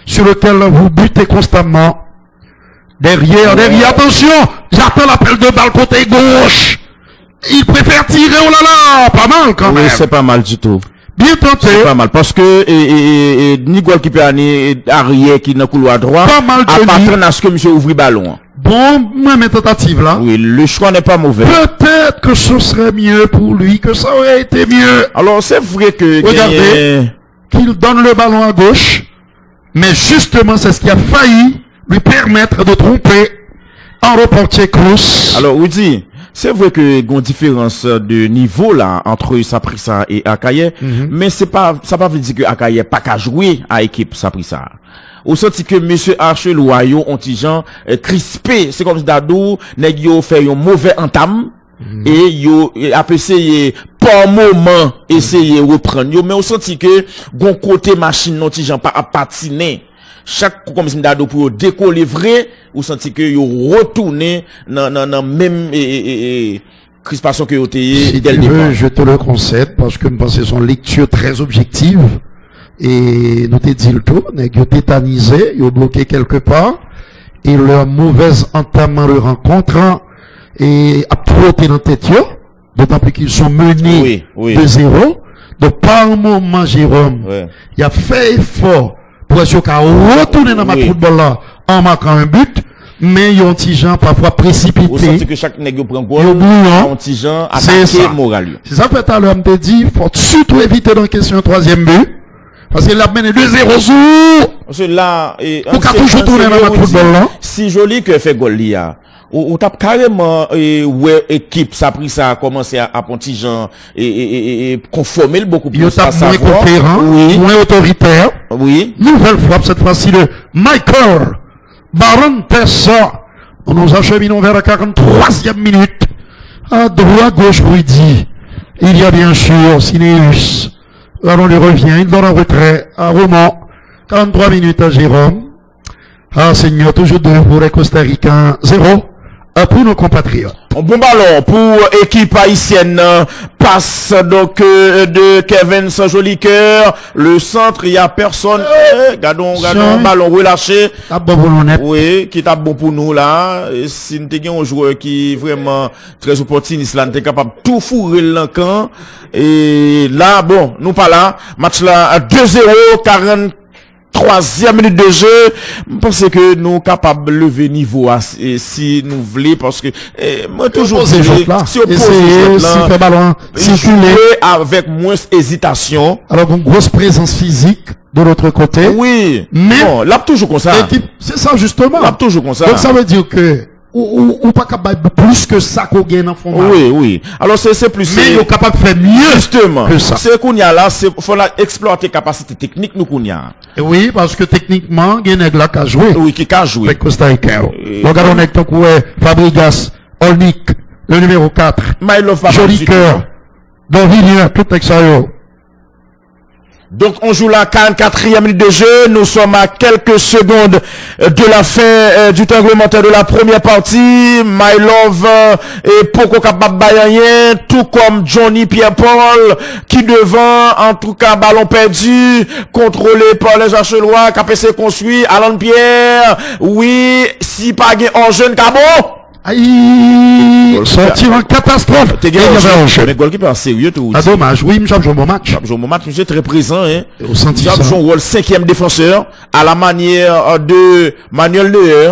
sur lequel vous butez constamment. Derrière, attention, j'attends l'appel de balle côté gauche. Il préfère tirer, oh là là, pas mal quand même. Oui, c'est pas mal du tout. Bien tenté. C'est pas mal parce que ni goalkeeper ni arrière qui dans couloir droit. Pas mal à de part à ce que monsieur ouvre ballon. Bon, même tentative là. Oui, le choix n'est pas mauvais. Peut-être que ce serait mieux pour lui, que ça aurait été mieux. Alors c'est vrai que regardez qu'il donne le ballon à gauche, mais justement c'est ce qui a failli lui permettre de tromper en reportier Cruz. Alors Woody, c'est vrai que il y a une différence de niveau là entre Saprissa et Akaye, mais c'est pas ça pas veut dire que Akaye pas qu'à jouer à équipe Saprissa. Au senti que monsieur Archer Loyo ontijan crispé, c'est comme si Dadou nèg yo fait un mauvais entame et yo a essayé par moment essayer reprendre yo, mais au senti que gon côté machine ontijan pas à patiner. Chaque comme si Dadou pour décoller vrai, ou senti que yo retourner dans même crispation que yo té dès le départ. Je te le concède parce que je pense que son lecture très objective. Et nous te dit le tout, ils ont tétanisé, ils ont bloqué quelque part, et leur mauvaise entame en le rencontrant, et a trotté dans tête, d'autant plus qu'ils sont menés de 0. Donc, par un moment, Jérôme, il a fait effort pour essayer qu'à retourner dans ma football là, en marquant un but, mais ils ont petit gens parfois précipité. Vous sentez que chaque nègre prend goal, un petit gens attaqué moral. C'est ça, fait à l'heure, me dit, faut surtout éviter dans la question troisième but. Parce qu'il a mené 2-0 sur. Parce que là, on a toujours tourné dans notre football là. Si joli que fait goal là. On tape carrément, ouais, équipe, ça a pris ça, a commencé à Pontijan, et conformer beaucoup plus. Il tape moins coopérant, moins autoritaire. Oui. Nouvelle frappe, cette fois-ci de Michael Baron Tessa. On nous acheminons vers la 43e minute. À droite, gauche, Rudy. Il y a bien sûr Sineus. Là, on lui revient, il donne un retrait à Roman. 43 minutes à Jérôme. Ah, Seigneur, toujours 2 pour les Costa-Ricains, 0 pour nos compatriotes. Un bon ballon pour équipe haïtienne. Passe donc de Kevin sans joli cœur. Le centre, il y a personne. Gardons, ballon relâché. Oui, qui tape bon pour nous là. Si nous avons un joueur qui est vraiment très opportuniste là, nous sommes capable de tout fourrer le camp. Et là, bon, nous pas là. Match là 2-0, 43e minute de jeu. Je pense que nous sommes capables de lever niveau si nous voulons, parce que moi toujours si on fait ballon circuler avec moins hésitation. Alors une grosse présence physique de l'autre côté. Oui. Mais bon, là toujours comme ça. C'est ça justement. Là toujours comme ça. Donc ça veut dire que ou pas capable plus que ça qu'on gagne en fond. Oui. Alors c'est plus. Mais ils sont capables de faire mieux. Justement. Que ça. C'est qu'on y a là, faut la exploiter capacité technique nous qu'on y a. Oui, parce que techniquement, il y a un là qui a joué. Oui, qui a joué. Avec Costa Rica. Regardons avec ton coup, Fabregas, Olnik, le numéro 4. Joli cœur. Dorvilien, tout avec ça. Donc, on joue la 44e minute de jeu. Nous sommes à quelques secondes de la fin du temps réglementaire de la première partie. My Love est Poko capable de tout comme Johnny Pierre-Paul, qui devant, en tout cas, ballon perdu, contrôlé par les Achelois, KPC construit, Alan Pierre. Oui, si pas en jeune cabot. Aïe, sortir en catastrophe. T'es gagné, mais goalkeeper sérieux, tout. Ah, dommage. Oui, m'chap joué mon match. Joué mon match, monsieur très présent, hein. M'chap joué rôle 5e défenseur, à la manière de Manuel Neuer.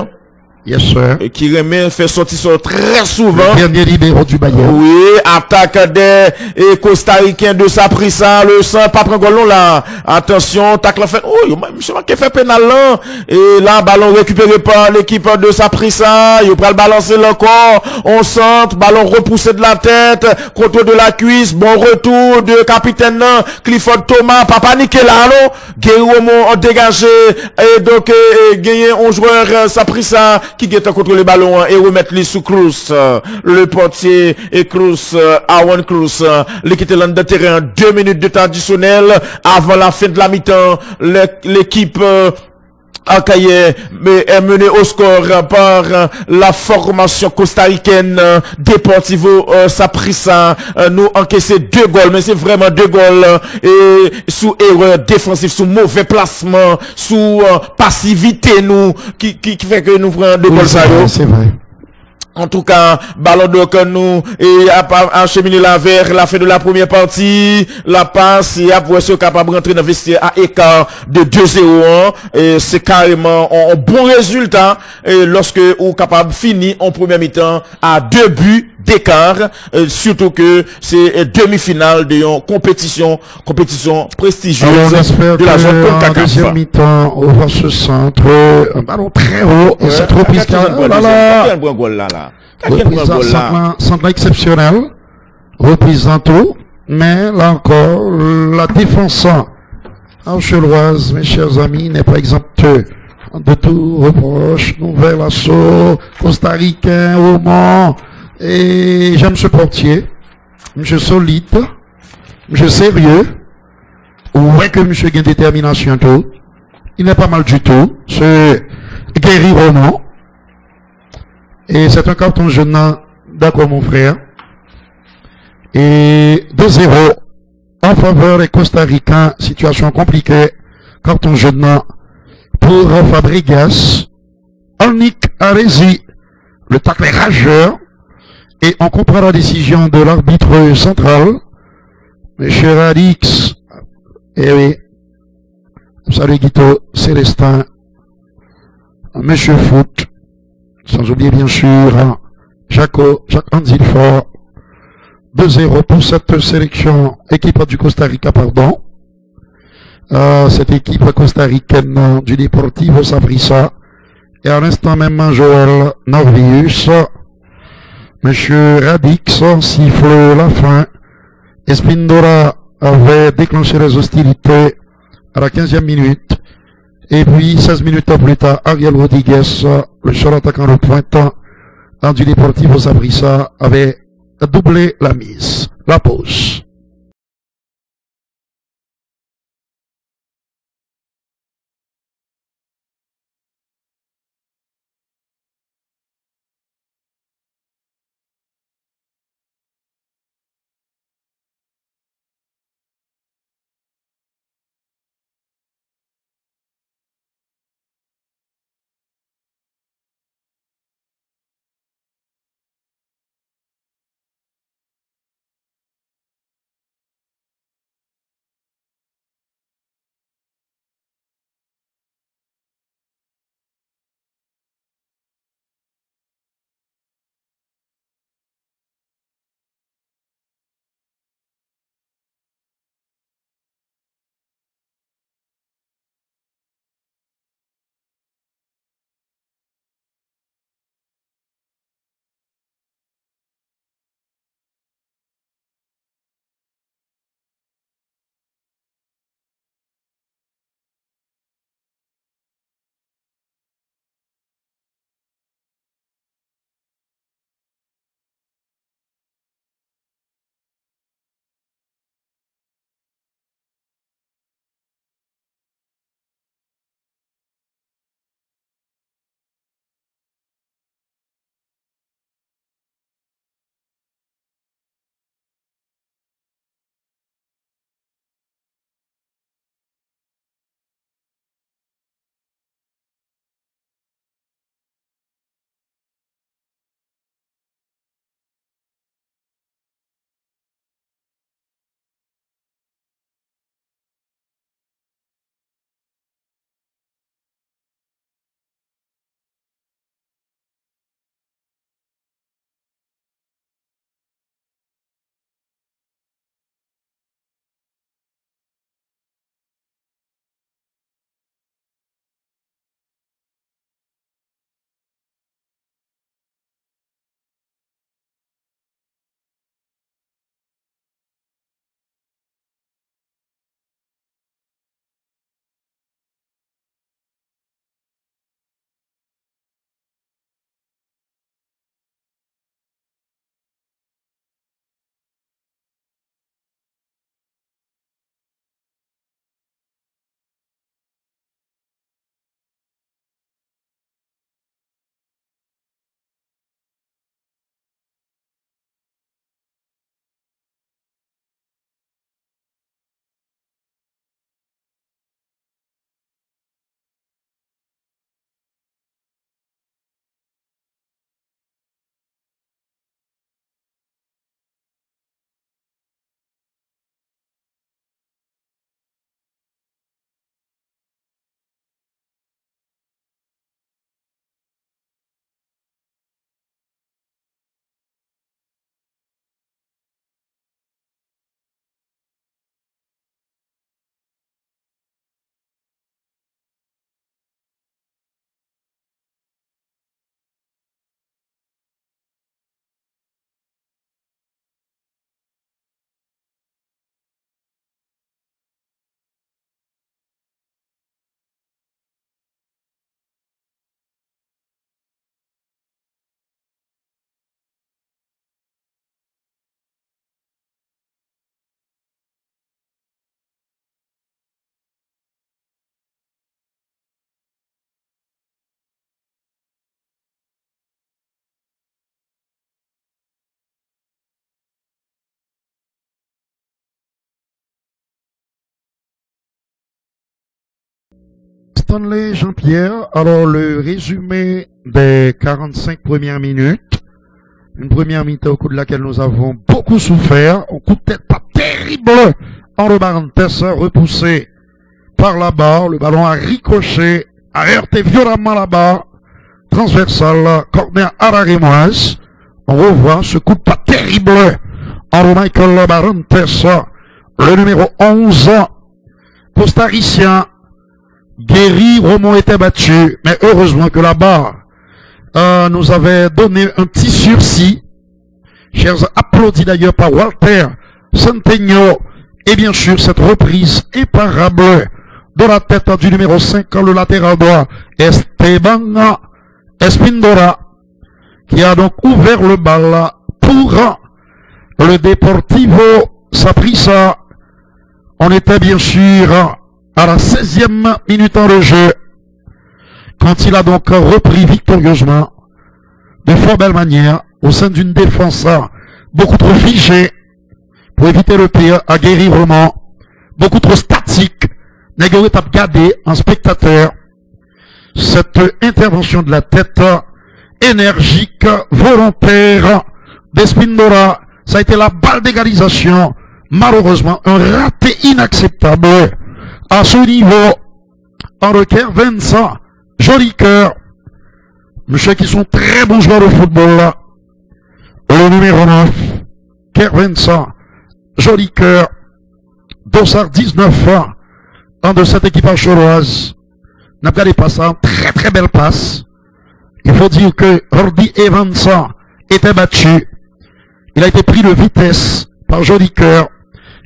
Yes, sir. Qui remet, fait sortir ça très souvent. Le dernier libéraux du Bayern. Oui, attaque des Costa-Ricains de Saprissa, le sang, pas prendre goal là. Attention, tacle fait. Oh, monsieur qui fait pénal là. Et là, ballon récupéré par l'équipe de Saprissa. Il va le balancer encore. On centre, ballon repoussé de la tête, contrôle de la cuisse, bon retour de capitaine Clifford Thomas, pas paniquer là, non? Guerrero dégagé, et donc, gagné un joueur Saprissa qui guette contre le ballon et remettre les sous Cruz, le portier et Cruz, Awan Cruz, l'équipe de terrain, 2 minutes de temps additionnel avant la fin de la mi-temps, l'équipe Akaye est mené au score par la formation costaricaine Deportivo Saprissa. Nous encaissé 2 goals, mais c'est vraiment 2 goals et sous erreur défensive, sous mauvais placement, sous passivité nous qui fait que nous prenons 2 goals. C'est vrai. En tout cas, ballon d'or que nous et acheminer la vers la fin de la première partie, la passe et après c'est capable de rentrer dans le vestiaire à écart de 2-0 et c'est carrément un bon résultat et lorsque on capable finir en première mi-temps à 2 buts d'écart, surtout que c'est demi-finale de une compétition prestigieuse de la zone CONCACAF. En deuxième mi-temps, on va se centre, un ballon très haut, et c'est trop pisqué. Oh là là! Centre exceptionnel, représentant, mais là encore, la défense archeloise, mes chers amis, n'est pas exempte de tout reproche. Nouvel assaut, costaricain, au Mans, et j'aime ce portier, monsieur solide, monsieur sérieux, ouais que monsieur a une détermination tout, il n'est pas mal du tout, c'est Guéry Roman. Et c'est un carton jaune, d'accord mon frère. Et 2-0 en faveur des Costa-Ricains, situation compliquée. Carton jaune pour Fabregas. Alnick Aresi, le tacle est rageur. Et on comprend la décision de l'arbitre central. Monsieur Radix. Eh oui. Salut Guito, Célestin. Monsieur Foot. Sans oublier bien sûr Jacques Anzilfort. 2-0 pour cette sélection, équipe du Costa Rica, pardon. Cette équipe costaricaine du Deportivo Saprissa. Et à l'instant même, Joël Norvius, monsieur Radix siffle la fin. Espindola avait déclenché les hostilités à la 15e minute. Et puis, 16 minutes plus tard, Ariel Rodriguez, le seul attaquant de pointe du Deportivo Saprissa, avait doublé la mise. La pause. Stanley Jean-Pierre, alors le résumé des 45 premières minutes. Une première mi-temps au cours de laquelle nous avons beaucoup souffert. Un coup de tête pas terrible. Henri Barrantes repoussé par la barre. Le ballon a ricoché, a heurté violemment la barre. Transversal, corner à la rémoise. On revoit ce coup de pas terrible. Henri Michael Barrantes, le numéro 11, costaricien. Guéry Romont était battu, mais heureusement que la barre nous avait donné un petit sursis. Chers applaudis d'ailleurs par Walter Centeno. Et bien sûr, cette reprise imparable de la tête du numéro 5, le latéral droit, Esteban Espindora, qui a donc ouvert le bal pour le Deportivo Saprissa. On était bien sûr à la 16e minute en de jeu, quand il a donc repris victorieusement, de fort belle manière, au sein d'une défense beaucoup trop figée, pour éviter le pire, à Guéry Romont, beaucoup trop statique, Négoret a gardé en spectateur cette intervention de la tête énergique, volontaire d'Espindora. Ça a été la balle d'égalisation, malheureusement, un raté inacceptable. À ce niveau, Henri Vincent, joli cœur, monsieur qui sont très bons joueurs de football là. Le numéro 9, Vincent, joli cœur, Dossard 19 ans de cette équipe archoroise. N'a pas pas ça, très très belle passe. Il faut dire que Hardy Evans était battu. Il a été pris de vitesse par joli cœur.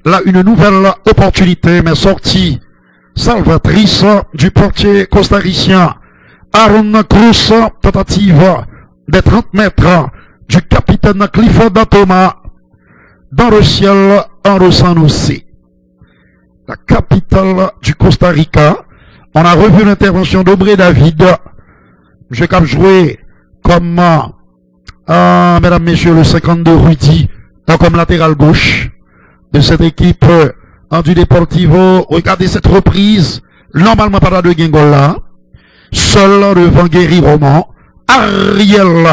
Là, une nouvelle opportunité, mais sortie salvatrice du portier costaricien Aaron Cruz, tentative des 30 mètres du capitaine Clifford Thomas dans le ciel en Rosanoussi, la capitale du Costa Rica. On a revu l'intervention d'Aubrey David, je cap joué comme mesdames, messieurs, le 52 Rudy, comme latéral gauche de cette équipe du Deportivo. Regardez cette reprise, normalement pas de Guingola, seul devant Guéry Romont, Ariel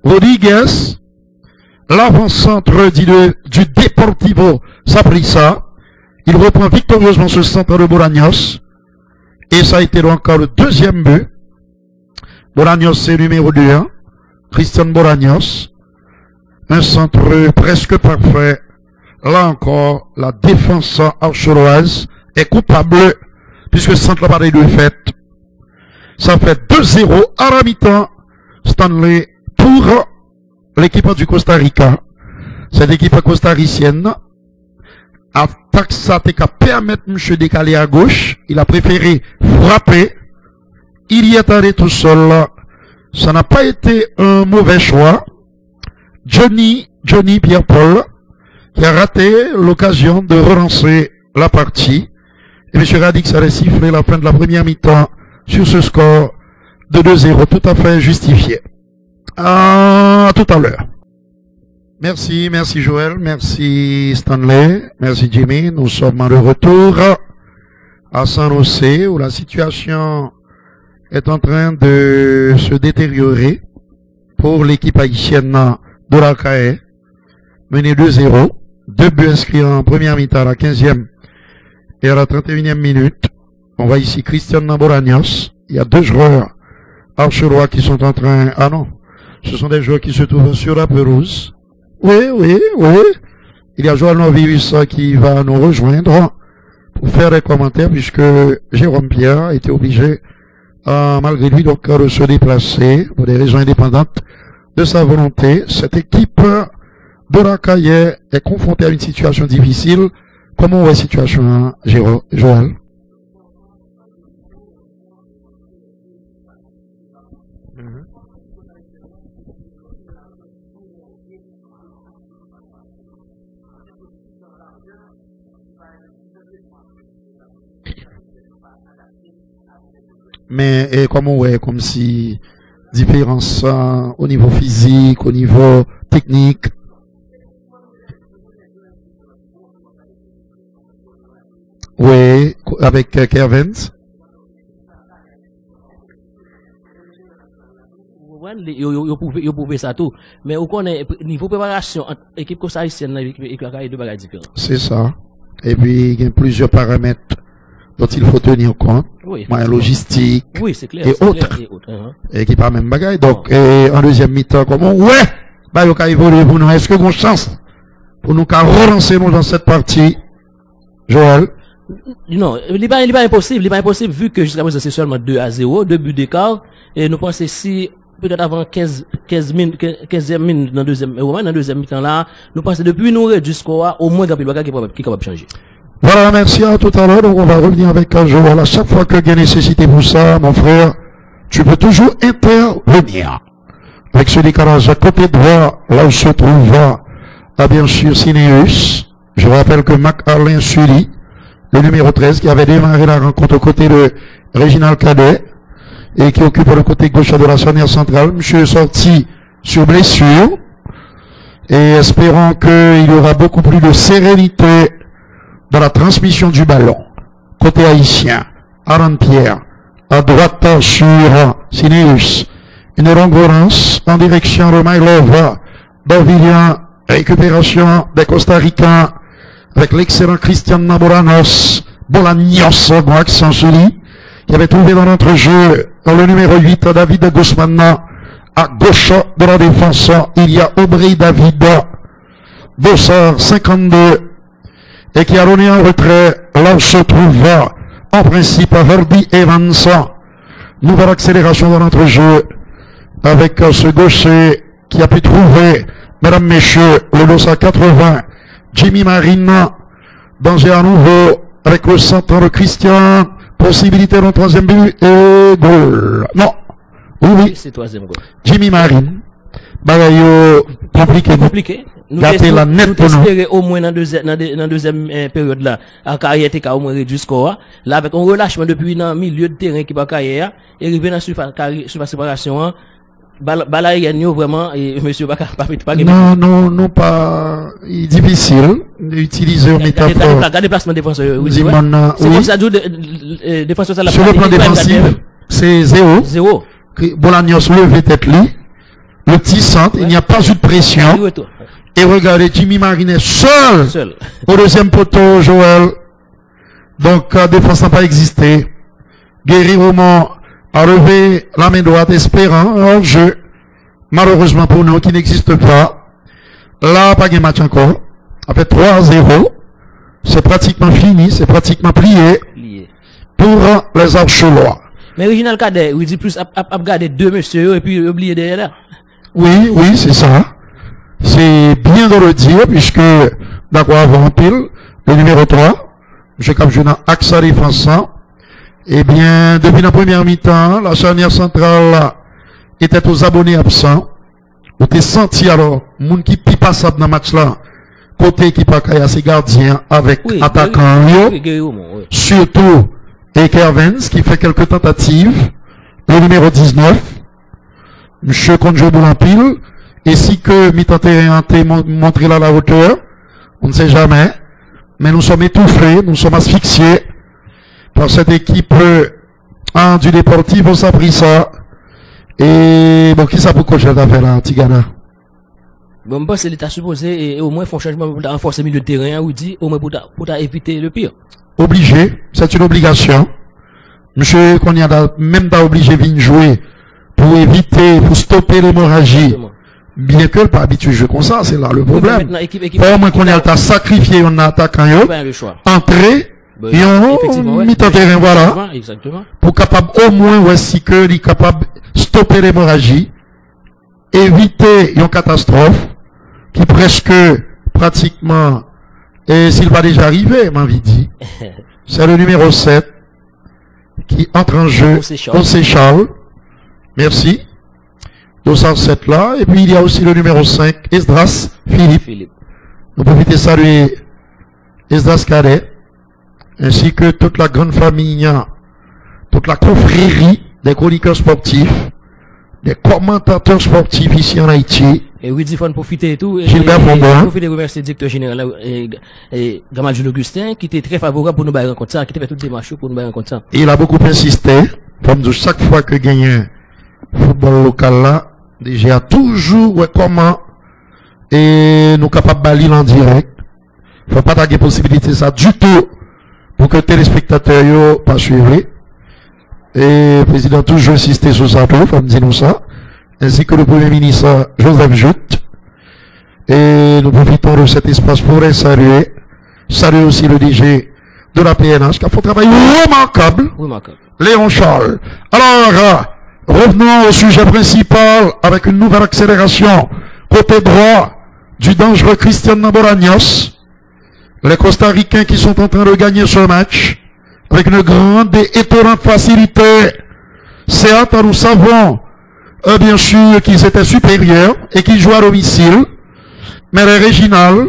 Rodriguez, l'avant-centre du Deportivo Saprissa. Il reprend victorieusement ce centre de Bolaños, et ça a été donc le deuxième but. Bolaños c'est numéro 2, hein? Christian Bolaños, un centre presque parfait. Là encore, la défense archoroise est coupable, puisque centre la partie de fait. Ça fait 2-0 à la mi-temps, Stanley, pour l'équipe du Costa Rica. Cette équipe costaricienne, attaque ça, qu'à permettre M. décaler à gauche. Il a préféré frapper. Il y est allé tout seul. Ça n'a pas été un mauvais choix. Johnny Pierre-Paul, qui a raté l'occasion de relancer la partie. Et M. Radix a sifflé la fin de la première mi-temps sur ce score de 2-0, tout à fait justifié. À tout à l'heure. Merci Joël, merci Stanley, merci Jimmy. Nous sommes de retour à San José, où la situation est en train de se détériorer pour l'équipe haïtienne de la CAE. Menée 2-0, 2 buts inscrits en première mi-temps à la 15e et à la 31e minute. On voit ici Christian Bolaños. Il y a 2 joueurs archerois qui sont en train... Ah non, ce sont des joueurs qui se trouvent sur la pelouse. Oui. Il y a Joël Novirus qui va nous rejoindre pour faire des commentaires, puisque Jérôme Pierre a été obligé, malgré lui, donc, de se déplacer pour des raisons indépendantes de sa volonté. Cette équipe de la CAE est confrontée à une situation difficile. Comment on voit la situation, Joël? Mais comment ouais, comme si différence au niveau physique, au niveau technique. Oui, avec Kervens. comprendre, ils prouvé ça tout. Mais on connaît, niveau préparation, entre équipe haïtienne et l'équipe Akaye, deux bagages différents. C'est ça. Et puis, il y a plusieurs paramètres dont il faut tenir compte. Oui. Moyens logistiques. Oui, c'est clair. Et autres. Et qui pas même bagaille. Donc, en deuxième mi-temps, comment, ouais, bah, il évoluer pour nous. Est-ce que vous avez chance pour nous qu'à relancer nous dans cette partie, Joël? Non, il n'est pas impossible, vu que jusqu'à présent c'est seulement 2-0, 2 buts d'écart, et nous pensons si, peut-être avant 15e minute dans deuxième mi-temps là, nous pensons depuis nous réduire score, au moins Gabriel Baga qui est capable de changer. Voilà, merci à tout à l'heure, donc on va revenir avec Joël. À chaque fois que il y a nécessité pour ça, mon frère, tu peux toujours intervenir. Avec ce décalage à côté droit, là où se trouve, bien sûr, Cinéus. Je rappelle que Mac-Alain Sully, le numéro 13, qui avait démarré la rencontre aux côtés de Réginald Cadet, et qui occupe le côté gauche de la charnière centrale. Monsieur est sorti sur blessure, et espérons qu'il y aura beaucoup plus de sérénité dans la transmission du ballon. Côté haïtien, Aaron Pierre, à droite sur Cinéus. Une longue relance en direction de Mailova, Davilien, récupération des Costa-Ricains, avec l'excellent Christian Naboranos, Bolaños, bon accent celui, qui avait trouvé dans notre jeu, dans le numéro 8, David Guzman, à gauche de la défense, il y a Aubry David, Bossard 52, et qui a donné un retrait, là où se trouve, en principe, Verdi Evans, nouvelle accélération dans notre jeu, avec ce gaucher qui a pu trouver, mesdames, messieurs, le dossier 80, Jimmy Marine, danger à nouveau, avec le centre de Christian, possibilité d'un troisième but, et goal. Non. Oui. C'est troisième goal. Jimmy Marine. Bagaille, compliqué. Nous gâter la net pour nous. Espérer au moins dans deuxième période là, à carrière t'es au moins réduit score. Là, avec un relâchement depuis dans le milieu de terrain qui va carrière, et arriver dans surface séparation, Balayen vraiment, et monsieur pas non, pas, difficile d'utiliser une métaphore. Dans déplacement défenseur, oui. C'est comme ça, défenseur, ça sur le plan défensif, c'est 0. Bolaños levé tête lui. Le petit centre, il n'y a pas eu de pression. Et regardez, Jimmy Marine seul. Au deuxième poteau, Joël. Donc, la défense n'a pas existé. Guéry Roman a levé la main droite, espérant un jeu. Malheureusement pour nous, qui n'existe pas. Là, pas de match encore. Après 3-0. C'est pratiquement fini, c'est pratiquement plié. Pour les Archelois. Mais Réginald Cadet, il dit plus, à garder deux messieurs, et puis oublier derrière. Oui, c'est ça. C'est bien de le dire, puisque, d'accord, avant pile, le numéro 3, M. Capjuna, axe à défense, eh bien, depuis la première mi-temps, la charnière centrale était aux abonnés absents. Vous t'es senti alors, moun qui pipe pas ça dans le match là, côté qui pas à ses gardiens avec attaquant, surtout, Eke Evans, qui fait quelques tentatives, le numéro 19, M. Conjo Boulampil, et si que mi-temps terrain montré là la hauteur, on ne sait jamais, mais nous sommes étouffés, nous sommes asphyxiés par cette équipe du Deportivo Saprissa. Et bon, qui ça pour coacher d'affaire là, Tigana? Bon, je pense que l'État supposé et au moins font changement pour renforcer le milieu de terrain, ou dit au moins pour éviter le pire. Obligé, c'est une obligation. Monsieur qu'on y a même pas obligé de jouer pour éviter, pour stopper l'hémorragie. Bien que pas habitué de jouer comme ça, c'est là le problème. Au moins qu'on y a sacrifié un attaquant, entrer, mi-temps terrain, voilà. Exactement. Pour capable au moins aussi que il est capable de stopper l'hémorragie, éviter une catastrophe qui presque pratiquement, et s'il va déjà arriver, m'a dit, c'est le numéro 7 qui entre en jeu au Seychelles. Merci. Au 107 là. Et puis il y a aussi le numéro 5, Esdras Philippe. Nous profitons de saluer Esdras Cadet, ainsi que toute la grande famille, toute la confrérie des chroniqueurs sportifs, des commentateurs sportifs ici en Haïti. Et oui, il faut en profiter et tout. Gilbert Fondon. Profiter de remercier le directeur général et Gamal Jules Augustin, qui était très favorable pour nous rencontrer ça, qui était fait toutes les démarches pour nous rencontrer ça. Il a beaucoup insisté, comme de chaque fois que gagne football local là, déjà toujours ouais, comment et nous capables de balayer en direct. Faut pas taguer possibilité ça du tout pour que les téléspectateurs yo pas suivre. Et le président toujours insisté sur ça, faut me dire nous ça, ainsi que le premier ministre Joseph Jout. Et nous profitons de cet espace pour les saluer. Saluer aussi le DG de la PNH qui a fait un travail remarquable. Léon Charles. Alors, revenons au sujet principal avec une nouvelle accélération côté droit du dangereux Cristiano Bolaños. Les Costa-Ricains qui sont en train de gagner ce match avec une grande et étonnante facilité. Certes, nous savons bien sûr qu'ils étaient supérieurs et qu'ils jouaient à domicile, mais les Réginal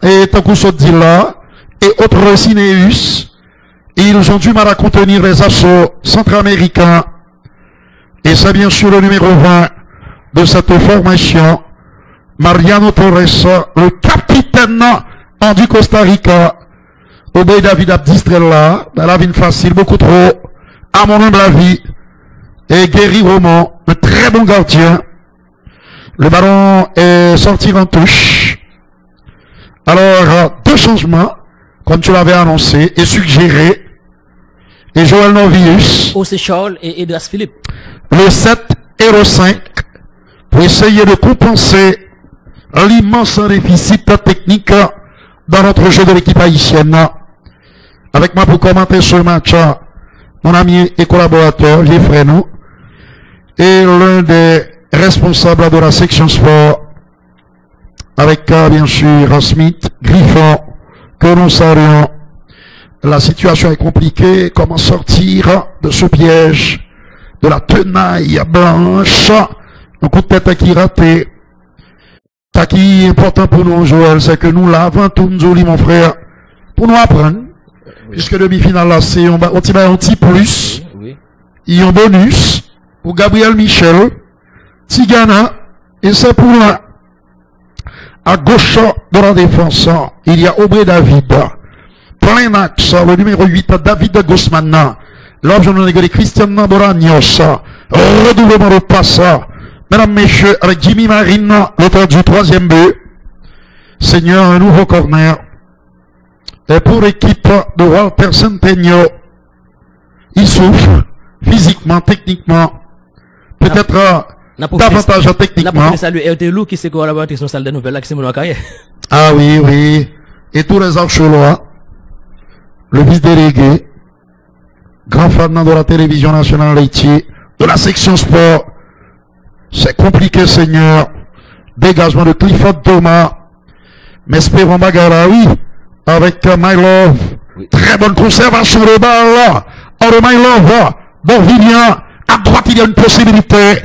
et Tokusodila et autres Cinéus, ils ont du mal à contenir les assauts centra-américains. Et c'est bien sûr le numéro 20 de cette formation, Mariano Torres, le capitaine du Costa Rica. Obey David Abdistrella, dans la vie facile, beaucoup trop, à mon humble avis. Et Guéry Roman, un très bon gardien. Le ballon est sorti en touche. Alors, deux changements, comme tu l'avais annoncé et suggéré. Et Joël Novius. José Charles et Edras Philippe. Le 7 et le 5, pour essayer de compenser l'immense déficit technique dans notre jeu de l'équipe haïtienne. Avec moi pour commenter ce match, mon ami et collaborateur, Geoffrey Nou, et l'un des responsables de la section sport, avec bien sûr Smith, Griffon, que nous saluons. La situation est compliquée, comment sortir de ce piège, de la tenaille blanche, un coup de tête qui raté. Ce qui est important pour nous, Joël, c'est que nous, là, avant tout, nous, mon frère, pour nous apprendre, puisque demi-finale, là, c'est un petit plus, il y a un bonus pour Gabriel Michel, Tigana, et c'est pour là. À gauche de la défense, il y a Aubrey David, plein axe, le numéro 8, David Gosman, l'objet de Cristiano Bolaños, redoublement de passe, mesdames, messieurs, avec Jimmy Marine, l'auteur du troisième but. Seigneur, un nouveau corner. Et pour l'équipe de Walter Centennial, il souffre physiquement, techniquement, peut-être davantage techniquement. Salut RTLou qui s'est collaborateur sur salle de nouvelles là qui s'est mon carrière. Ah oui, oui. Et tous les archelois, le vice-délégué, grand fan de la télévision nationale d'Haïti, de la section sport. C'est compliqué, Seigneur. Dégagement de Clifford Thomas. Mais espérons bagarre, oui. Avec My Love. Oui. Très bonne conservation de balle. Oh, de My Love. Bon, Villian. À droite, il y a une possibilité.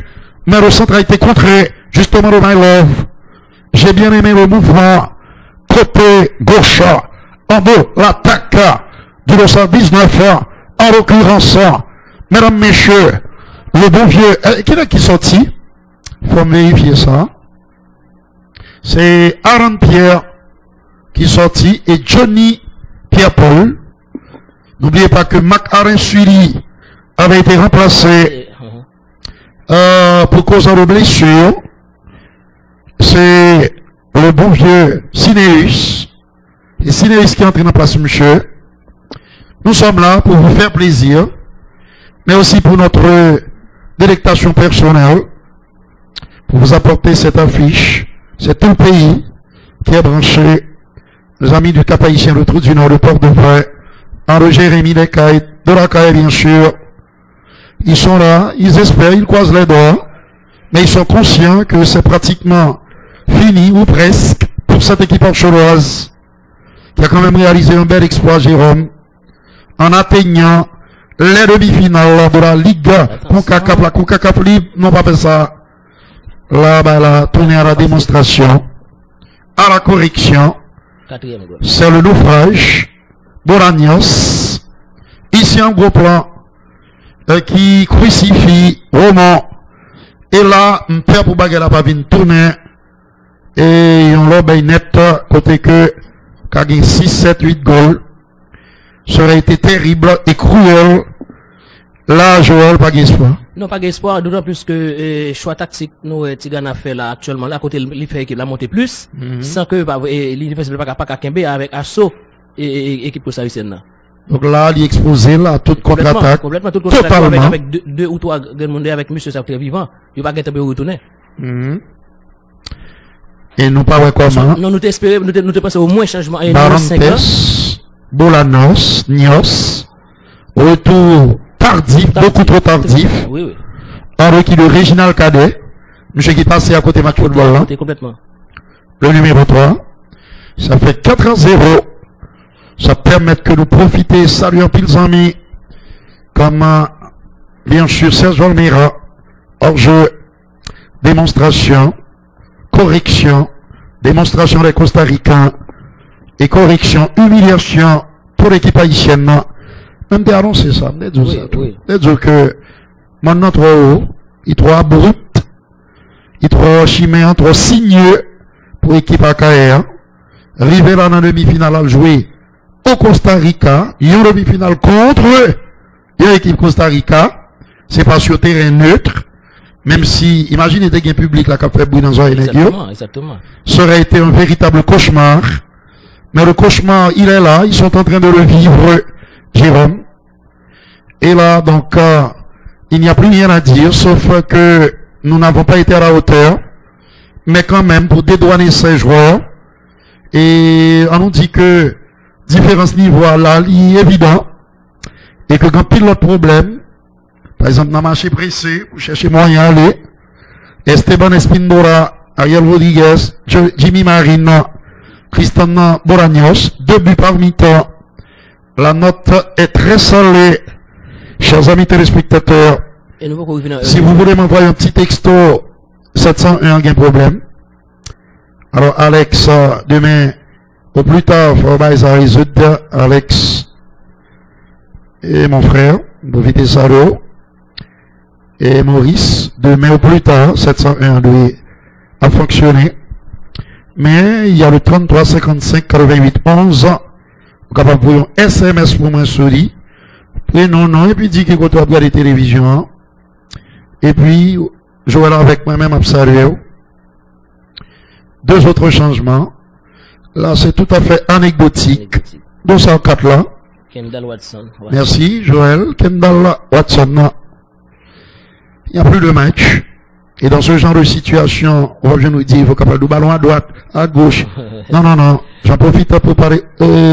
Mais le centre a été contré. Justement, de My Love. J'ai bien aimé le mouvement. Côté gauche. En deux, l'attaque du 219. En l'occurrence, mesdames, messieurs, le bon vieux. Qui est qui sorti? Faut me vérifier ça. C'est Aaron Pierre qui est sorti et Johnny Pierre-Paul. N'oubliez pas que Mac-Arin Sully avait été remplacé pour cause de blessure. C'est le bon vieux Cinéus. Et Cinéus qui est entré en place, monsieur. Nous sommes là pour vous faire plaisir, mais aussi pour notre délectation personnelle. Pour vous apporter cette affiche, c'est tout le pays qui est branché. Les amis du Cap Haïtien, le Trou du Nord, le Port-de-Vraie, Henri Jérémy Descailles, de la Caille, bien sûr. Ils sont là, ils espèrent, ils croisent les doigts, mais ils sont conscients que c'est pratiquement fini, ou presque, pour cette équipe archeloise, qui a quand même réalisé un bel exploit, Jérôme, en atteignant les demi-finales de la Ligue CONCACAF. La CONCACAF Libre, non pas fait ça. Là, bah, la tournée à la démonstration, à la correction. C'est le naufrage. Bolaños. Ici, un gros plan, qui crucifie Roman. Et là, un père pour baguer la pavine tourner. Et on l'a net, côté que, qu'a gagné 6, 7, 8 goals. Ça aurait été terrible et cruel. Là, Joël, pas d'espoir. Non, pas d'espoir, d'autant plus que choix tactique nous Tigana a fait là actuellement là côté il fait équipe la monter plus sans que l'université pas Kembe avec assaut et équipe costaricienne là. Donc là, il est exposé là à toute contre-attaque. Complètement toute contre-attaque avec deux ou trois grenades avec monsieur Sartre vivant, il va pas être retourner. Et nous pas comment. Non, nous t'espérons nous te pensons au moins changement et nous 5 ans. Bolanos, Nios, retour tardif, beaucoup trop tardif. Oui, oui. Avec le Réginal Cadet, monsieur qui passait à côté match football là. Complètement. Le numéro 3. Ça fait 4-0. Ça permet que nous profitions, saluons pile amis, comme, bien sûr, Serge Olmera, hors-jeu, démonstration, correction, démonstration des Costa Ricains, et correction, humiliation pour l'équipe haïtienne. Même des annoncés ça, dire que maintenant trop haut, il trop brut, il trop chiméen, trop signeux pour l'équipe AKR. Rivé là dans la demi-finale à jouer au Costa Rica, il y a une demi-finale contre l'équipe Costa Rica, c'est pas sur terrain neutre, même si, imaginez des gains publics là qui a fait bruit dans un exactement. Ça aurait été un véritable cauchemar. Mais le cauchemar, il est là, ils sont en train de le vivre, Jérôme. Et là, donc, il n'y a plus rien à dire, sauf que nous n'avons pas été à la hauteur. Mais quand même, pour dédouaner ces joueurs, et on nous dit que différents niveaux là, il est évident, et que quand pile l'autre problème, par exemple, dans le marché pressé, vous cherchez moyen aller, Esteban Espindora, Ariel Rodriguez, Jimmy Marina, Tristan Boragnos, 2 buts par mi-temps. La note est très salée, chers amis téléspectateurs. Si vous voulez m'envoyer un petit texto, 701, il y a un problème. Alors, Alex, demain, au plus tard, il faudra ça résoudre, Alex et mon frère, Bovité Saro, et Maurice, demain au plus tard, 701 doit a fonctionné. Mais il y a le 33 55 88 11. Vous capable de voir un SMS pour moi souris. Et non, et puis dit que quand on regarde la télévision. Et puis, je vais là avec moi-même observer. 2 autres changements. Là, c'est tout à fait anecdotique. 204 là. Kendall Watson. Merci, Joël. Kendall Watson. Il n'y a plus de match. Et dans ce genre de situation, je nous dis, il faut capable de ballon à droite, à gauche. Non. J'en profite pour parler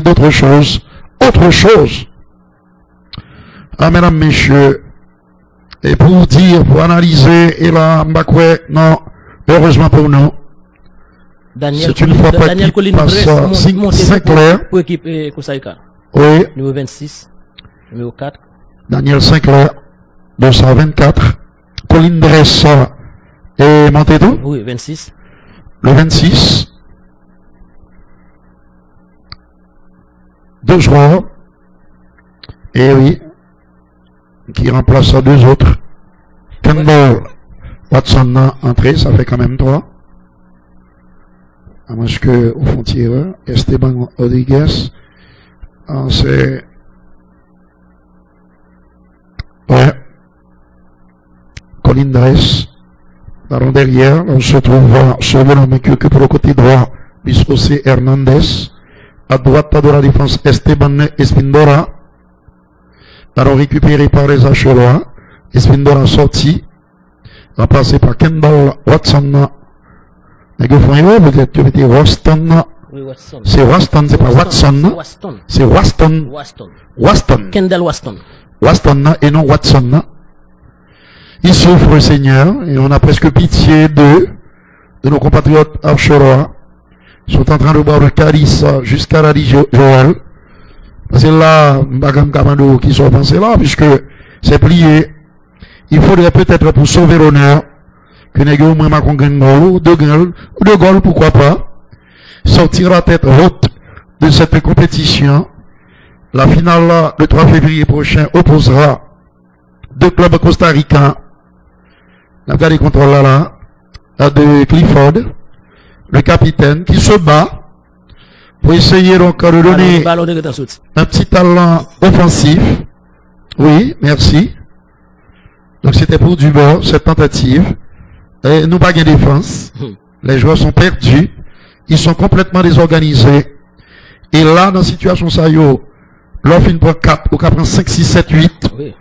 d'autre chose. Autre chose. Ah, mesdames, messieurs. Et pour dire, pour analyser, et là, non, heureusement pour nous. C'est une fois pas qui passe Sinclair. Pour équipe Costa Rica. Oui. Numéro 26. Numéro 4. Daniel Sinclair. 224. Colin Dressa. Et Montedo? Oui, 26. Le 26. 2 joueurs. Et oui. Qui remplace 2 autres. Kendall Watson a entré, ça fait quand même 3. À moins que, au fond, tireur, Esteban Rodriguez. C'est, ouais. Colin Dress. Ballon derrière, on se trouve sur le nom qui occupe le côté droit, Biscosé Hernandez. À droite de la défense, Esteban Espindora. Ballon récupéré par les Achelois. Espindora sorti. Va passer par Kendall Watson. Peut-être que c'était Waston. Oui, Watson. C'est Waston, c'est pas Watson. C'est Waston. Waston. Kendall Waston. Waston et non Watson. Il souffre, le Seigneur, et on a presque pitié de nos compatriotes Archerois. Ils sont en train de boire le calice jusqu'à la Joël. Parce que là, Bagam Kamado qui sont pensés là, puisque c'est plié. Il faudrait peut-être pour sauver l'honneur, que nous ayons au moins ou 2 goals, pourquoi pas, sortir la tête haute de cette compétition. La finale, le 3 février prochain, opposera 2 clubs costaricains. La garde des contrôles là, de Clifford, le capitaine, qui se bat pour essayer donc de donner un petit talent offensif. Oui, merci. Donc c'était pour du bord, cette tentative. Et nous pas de défense. Les joueurs sont perdus. Ils sont complètement désorganisés. Et là, dans la situation ça yo, l'offre prend 4, ou prend 5, 6, 7, 8. Oui.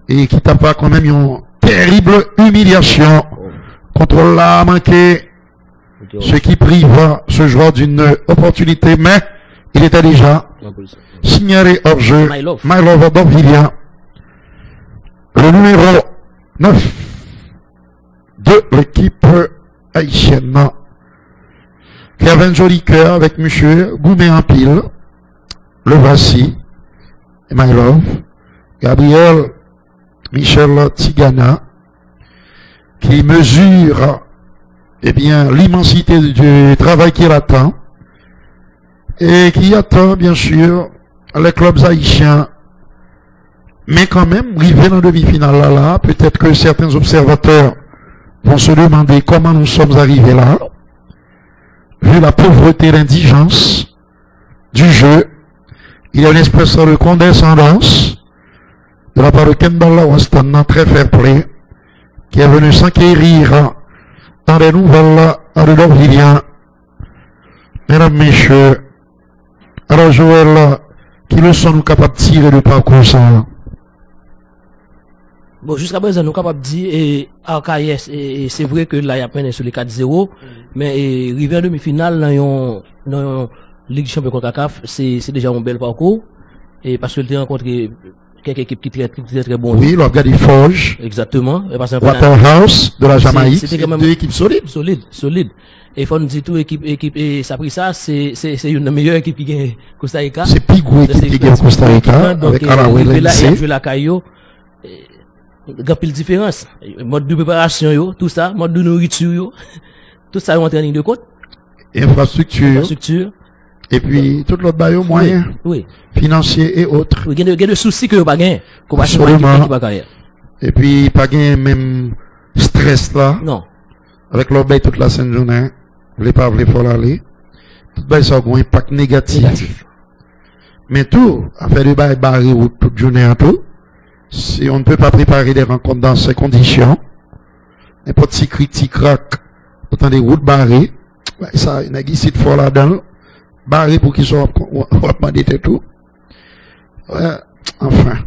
Et qui t'a pas quand même une terrible humiliation. Contrôle là a manqué. Ce qui prive ce joueur d'une opportunité, mais il était déjà signalé hors jeu. My Love d'Orvillia. Le numéro 9 de l'équipe haïtienne. Qui avait un joli cœur avec monsieur Goumé en pile. Le voici. My Love. Gabriel Michel Tigana. Qui mesure, eh bien, l'immensité du travail qu'il attend. Et qui attend, bien sûr, les clubs haïtiens. Mais quand même, arrivé dans la demi-finale là, peut-être que certains observateurs vont se demander comment nous sommes arrivés là. Vu la pauvreté et l'indigence du jeu, il y a une espèce de condescendance de la part de Kendall Waston, très fair play, qui est venu s'enquérir dans les nouvelles de l'Orvilien. Mesdames, messieurs, alors Joël, qui le sont nous capables de tirer le parcours ça? Bon, jusqu'à présent, nous sommes capables de dire, et c'est vrai que là, il y a peine sur les 4-0, mais arrivé en demi-finale, dans Ligue Champion contre CAF, c'est déjà un bel parcours, et parce que tu as rencontré quelques équipes qui très bon. Oui, le gars des Forges. Exactement. Waterhouse, de la Jamaïque. C'était quand même deux équipes solides. Solide. Et il faut nous dire tout équipe, et ça a pris ça, c'est une des meilleures équipes qui gagne Costa Rica. C'est Pigou équipe qui gagne Costa Rica, avec Alaoué là, il a joué la Caillou. Il y a pile différence. Mode de préparation, yo, tout ça, mode de nourriture, yo. Tout ça, on est en ligne de compte. Infrastructure. Et puis, tout l'autre bail moyen. Oui. Financier et autres. Il y a des soucis que vous pas gagné. Absolument. Et puis, pas gagné même stress là. Non. Avec l'autre bail toute la scène journée. Vous voulez pas, vous voulez pas aller. Tout bail ça a un impact négatif. Mais tout, affaire de bail barré ou toute journée à tout. Si on ne peut pas préparer des rencontres dans ces conditions, n'importe si critique crack, autant des routes barrées, ça, il y a ici de fort là-dedans, barré pour qu'ils soient, on va demander tout. Ouais, enfin.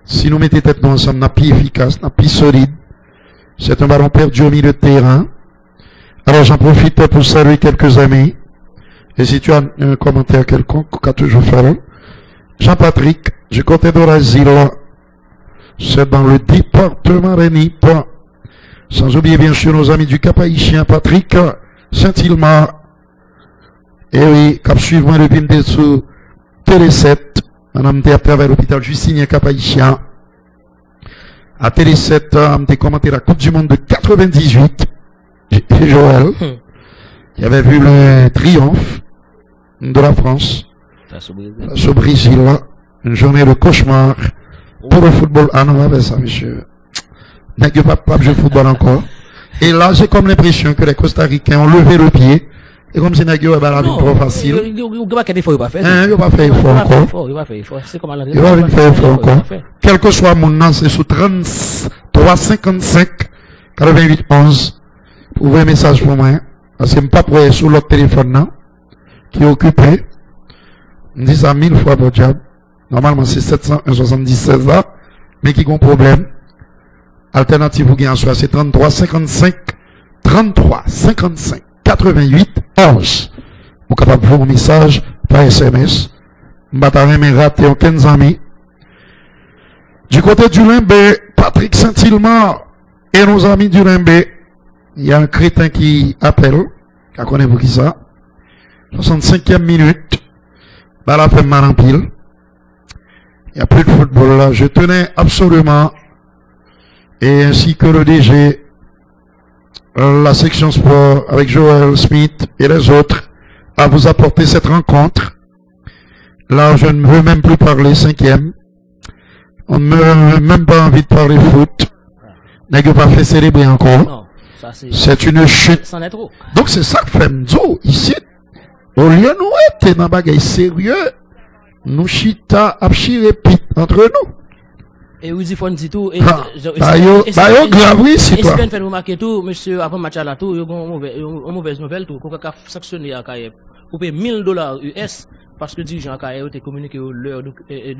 Si nous mettons tête nous ensemble, n'a plus efficace, n'a plus solide. C'est un ballon perdu au milieu de terrain. Alors, j'en profite pour saluer quelques amis. Et si tu as un commentaire quelconque, qu'a toujours fait, Jean-Patrick, du côté de l'asile, c'est dans le département Renip. Sans oublier bien sûr nos amis du Cap Haïtien, Patrick Saint-Ilma. Et oui, cap suivant le bin sous Télé 7. On a été à travers l'hôpital Justine Cap Haïtien. À Télé 7, on a été commenté la Coupe du Monde de 98. Et Joël, qui avait vu le triomphe de la France. Face au Brésil. Une journée de cauchemar. Pour le football, ah non, avec ça, monsieur. N'est que pas jouer football encore. Et là, j'ai comme l'impression que les Costa-Ricains ont levé le pied. Et comme c'est Nagio, la vie trop facile. Il va pas faire. Il va faire effort encore. Il va faire effort. C'est comme à il va faire effort encore. Quel que soit mon nom, c'est sous 33 55 88 11. Pour ouvrir un message pour moi. Parce que je ne pas pour sur l'autre téléphone, non. Qui est occupé. Je me dis ça 1000 fois pour diable. Normalement, c'est 776 là, mais qui ont un problème. Alternative, vous gagnez en soi, c'est 33 55 88 11. Vous capable de voir un message par SMS. Bataille, mais raté en 15 amis. Du côté du Limbé, Patrick Saint-Ilma et nos amis du Limbé, il y a un crétin qui appelle, qui connaît vous qui ça. 65e minute. Bah, la fait mal en pile. Il n'y a plus de football là. Je tenais absolument, et ainsi que le DG, la section sport avec Joël Smith et les autres, à vous apporter cette rencontre. Là, je ne veux même plus parler 5e. On ne me même pas envie de parler foot. N'a pas fait célébrer encore. C'est une chute. Donc c'est ça que fait Mzo ici. Au lieu de nous être dans un bagage sérieux, nous chita apchi répit entre nous. Et oui, il faut dire tout. Et grave, oui, c'est toi. Et si fait remarquer tout, monsieur, avant match à la tout, il y a une mauvaise nouvelle tout. Qu'on a sanctionné à Kaye. Pour payer $1000 US, parce que dirigeant à Kaye, ont communiqué l'heure. Et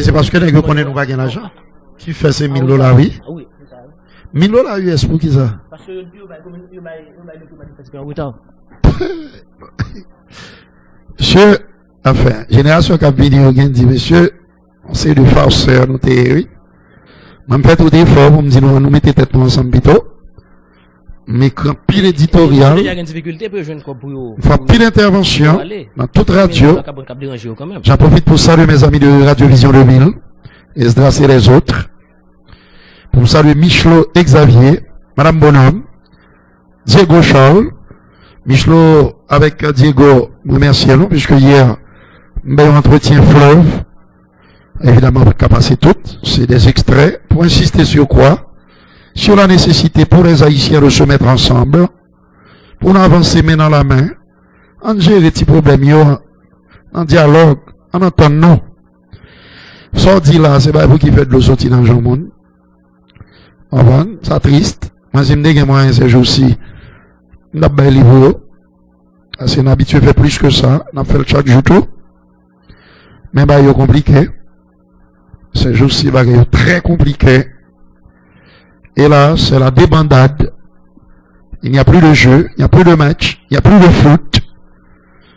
c'est parce que les gars connaissent nous pas gain l'argent. Qui fait ces $1000, oui? Oui. $1000 US pour qui ça? Parce que monsieur, enfin, génération qui a vidéo dit, monsieur, on sait de farceur, nous oui. Même fait tout effort pour me dire, nous mettons tête ensemble plutôt. Mais quand pile éditorial, il y a une difficulté pour jeune pour faut pile intervention dans toute radio. J'en profite pour saluer mes amis de Radio Vision 2000, Esdras et les autres. Pour saluer Michelot et Xavier, Madame Bonhomme, Diego Charles, Michelot avec Diego, remerciez-nous, puisque hier, un entretien fleuve, évidemment, qu'à passer toutes, c'est des extraits, pour insister sur quoi? Sur la nécessité pour les Haïtiens de se mettre ensemble, pour avancer main dans la main, en gérer les petits problèmes, en dialogue, en entendant. Sorti là, c'est pas vous qui faites de l'eau sortir dans le monde. Ça triste. Moi, si je me dis que moi, ces jours-ci, je n'ai pas de livre. C'est une habitude fait plus que ça. On a fait le chaque jour tout. Mais bah, il est compliqué. Ces jours-ci, bah, il est très compliqué. Et là, c'est la débandade. Il n'y a plus de jeu, il n'y a plus de match, il n'y a plus de foot.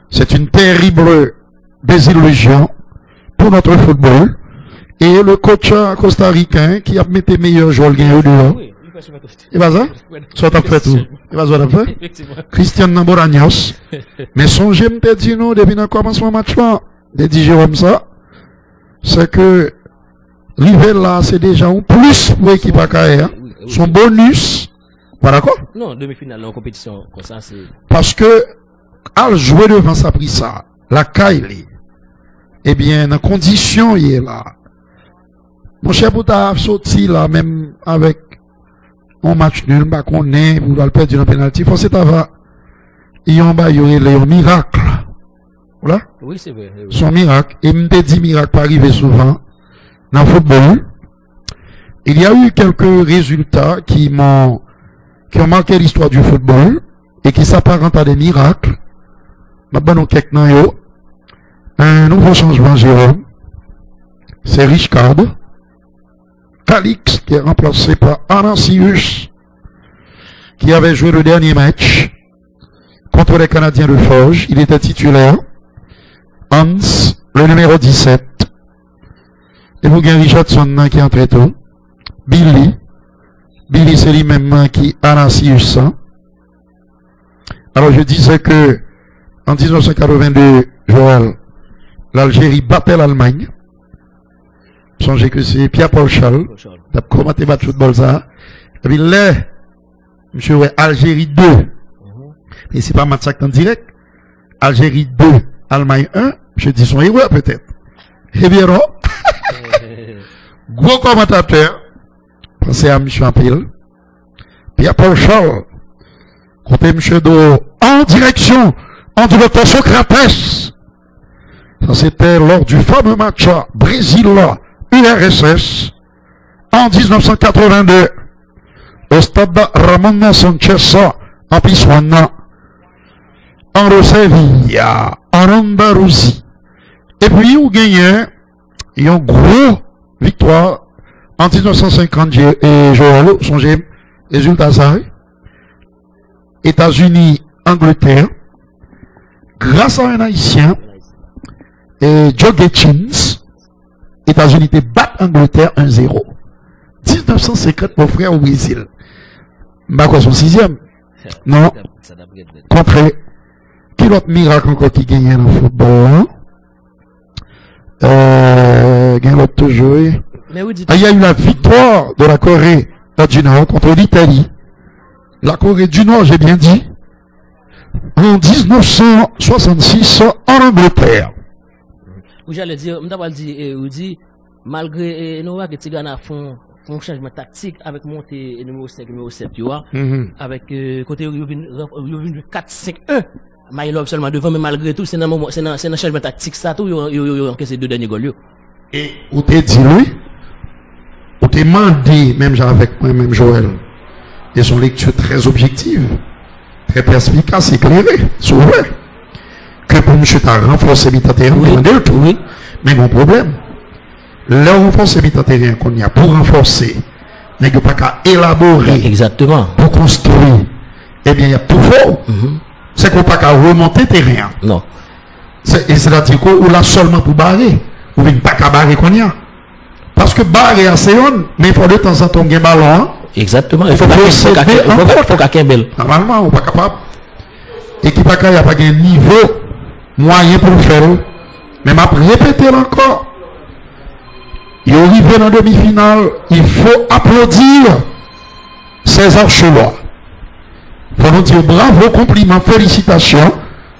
C'est une terrible désillusion pour notre football. Et le coach costaricain qui a mis les meilleurs joueurs gagnés dehors. Il va ça? Soit t'as fait tout. Il va ça fait? Christian Namboragnos. Mais songez, m'te dit nous, depuis le commencement match là, de dit Jérôme ça, c'est que, l'hiver là, c'est déjà un plus pour l'équipe à Kaye. Son bonus, pas d'accord? Non, demi-finale en compétition, comme ça, c'est. Parce que, à jouer devant ça, pris ça, la Kaye, eh bien, dans condition, il est là. Mon cher Bouta sorti là, même avec un match nul, bah, qu'on est, vous allez perdre un penalty, faut c'est avoir, il y a un miracle. Voilà? Oui, c'est vrai. Oui. Son miracle, et m'te dit miracle pas arriver souvent, dans le football. Il y a eu quelques résultats qui ont marqué l'histoire du football et qui s'apparentent à des miracles. Maintenant, un nouveau changement, Jérôme. C'est Richcard. Calix, qui est remplacé par Anancius, qui avait joué le dernier match contre les Canadiens de Forges. Il était titulaire. Hans, le numéro 17. Et vous avez Richardson qui est entré tôt. Billy, c'est lui-même qui Anancius. Alors je disais que en 1982, Joël, l'Algérie battait l'Allemagne. Songez que c'est Pierre-Paul Charles. T'as commenté le football ça. Et puis là, monsieur, ouais, Algérie 2. Et c'est pas match en direct. Algérie 2, Allemagne 1. Je dis son héros peut-être. Eh bien non. Gros commentateur. Pensez à monsieur Ampil. Pierre-Paul Charles. Côté monsieur Do. En direction. Entre le Socrates. Ça c'était lors du fameux match Brésil-URSS. En 1982. Au stade Ramon Sanchez. En Pissuana. En Rosevilla. En Andalousie. Et puis, vous gagnez une grosse victoire en 1950 et Joël, songez, résultat ça, États-Unis, Angleterre, grâce à un Haïtien, et Joe Getchins, États-Unis te battent Angleterre 1-0. 1950, mon frère, au Brésil. Bah, quoi, son sixième? Non. Contre, quel autre miracle encore qui gagne dans le football, gagne l'autre toujours. Il y a eu la victoire de la Corée du Nord contre l'Italie. La Corée du Nord, j'ai bien dit, en 1966 en Angleterre. Oui, j'allais dire, malgré nous, que Tigana font changement tactique avec montée numéro 5, numéro 7, tu vois, avec côté 4-5-1. My Love seulement devant, mais malgré tout, c'est un changement tactique, ça, tout, ils ont encaissé 2 derniers goals. Et, où t'es dit, lui? t'ai demandé, même avec moi-même Joël, et son lecture très objective, très perspicace, éclairée, c'est vrai, que pour M. t'as renforcé l'État-terrain, Oui. mais mon problème, le renforcer l'État-terrain qu'on y a pour renforcer, n'est pas qu'à élaborer, Exactement. pour construire, eh bien, il y a tout faux. C'est qu'on pas qu'à remonter terrain. Non. C'est-à-dire qu'on l'a seulement pour barrer, ou bien pas qu'à barrer qu'on y a. Parce que barrer à Séon, mais il faut de temps en temps un ballon. Hein? Exactement. Il faut qu'à belle. Normalement, on n'est pas capable. Et qui pas qu'il n'y a pas de niveau moyen pour le faire. Mais m'a répété encore. Il est arrivé dans la demi-finale, il faut applaudir César Chelois. Il faut nous dire bravo, compliments, félicitations.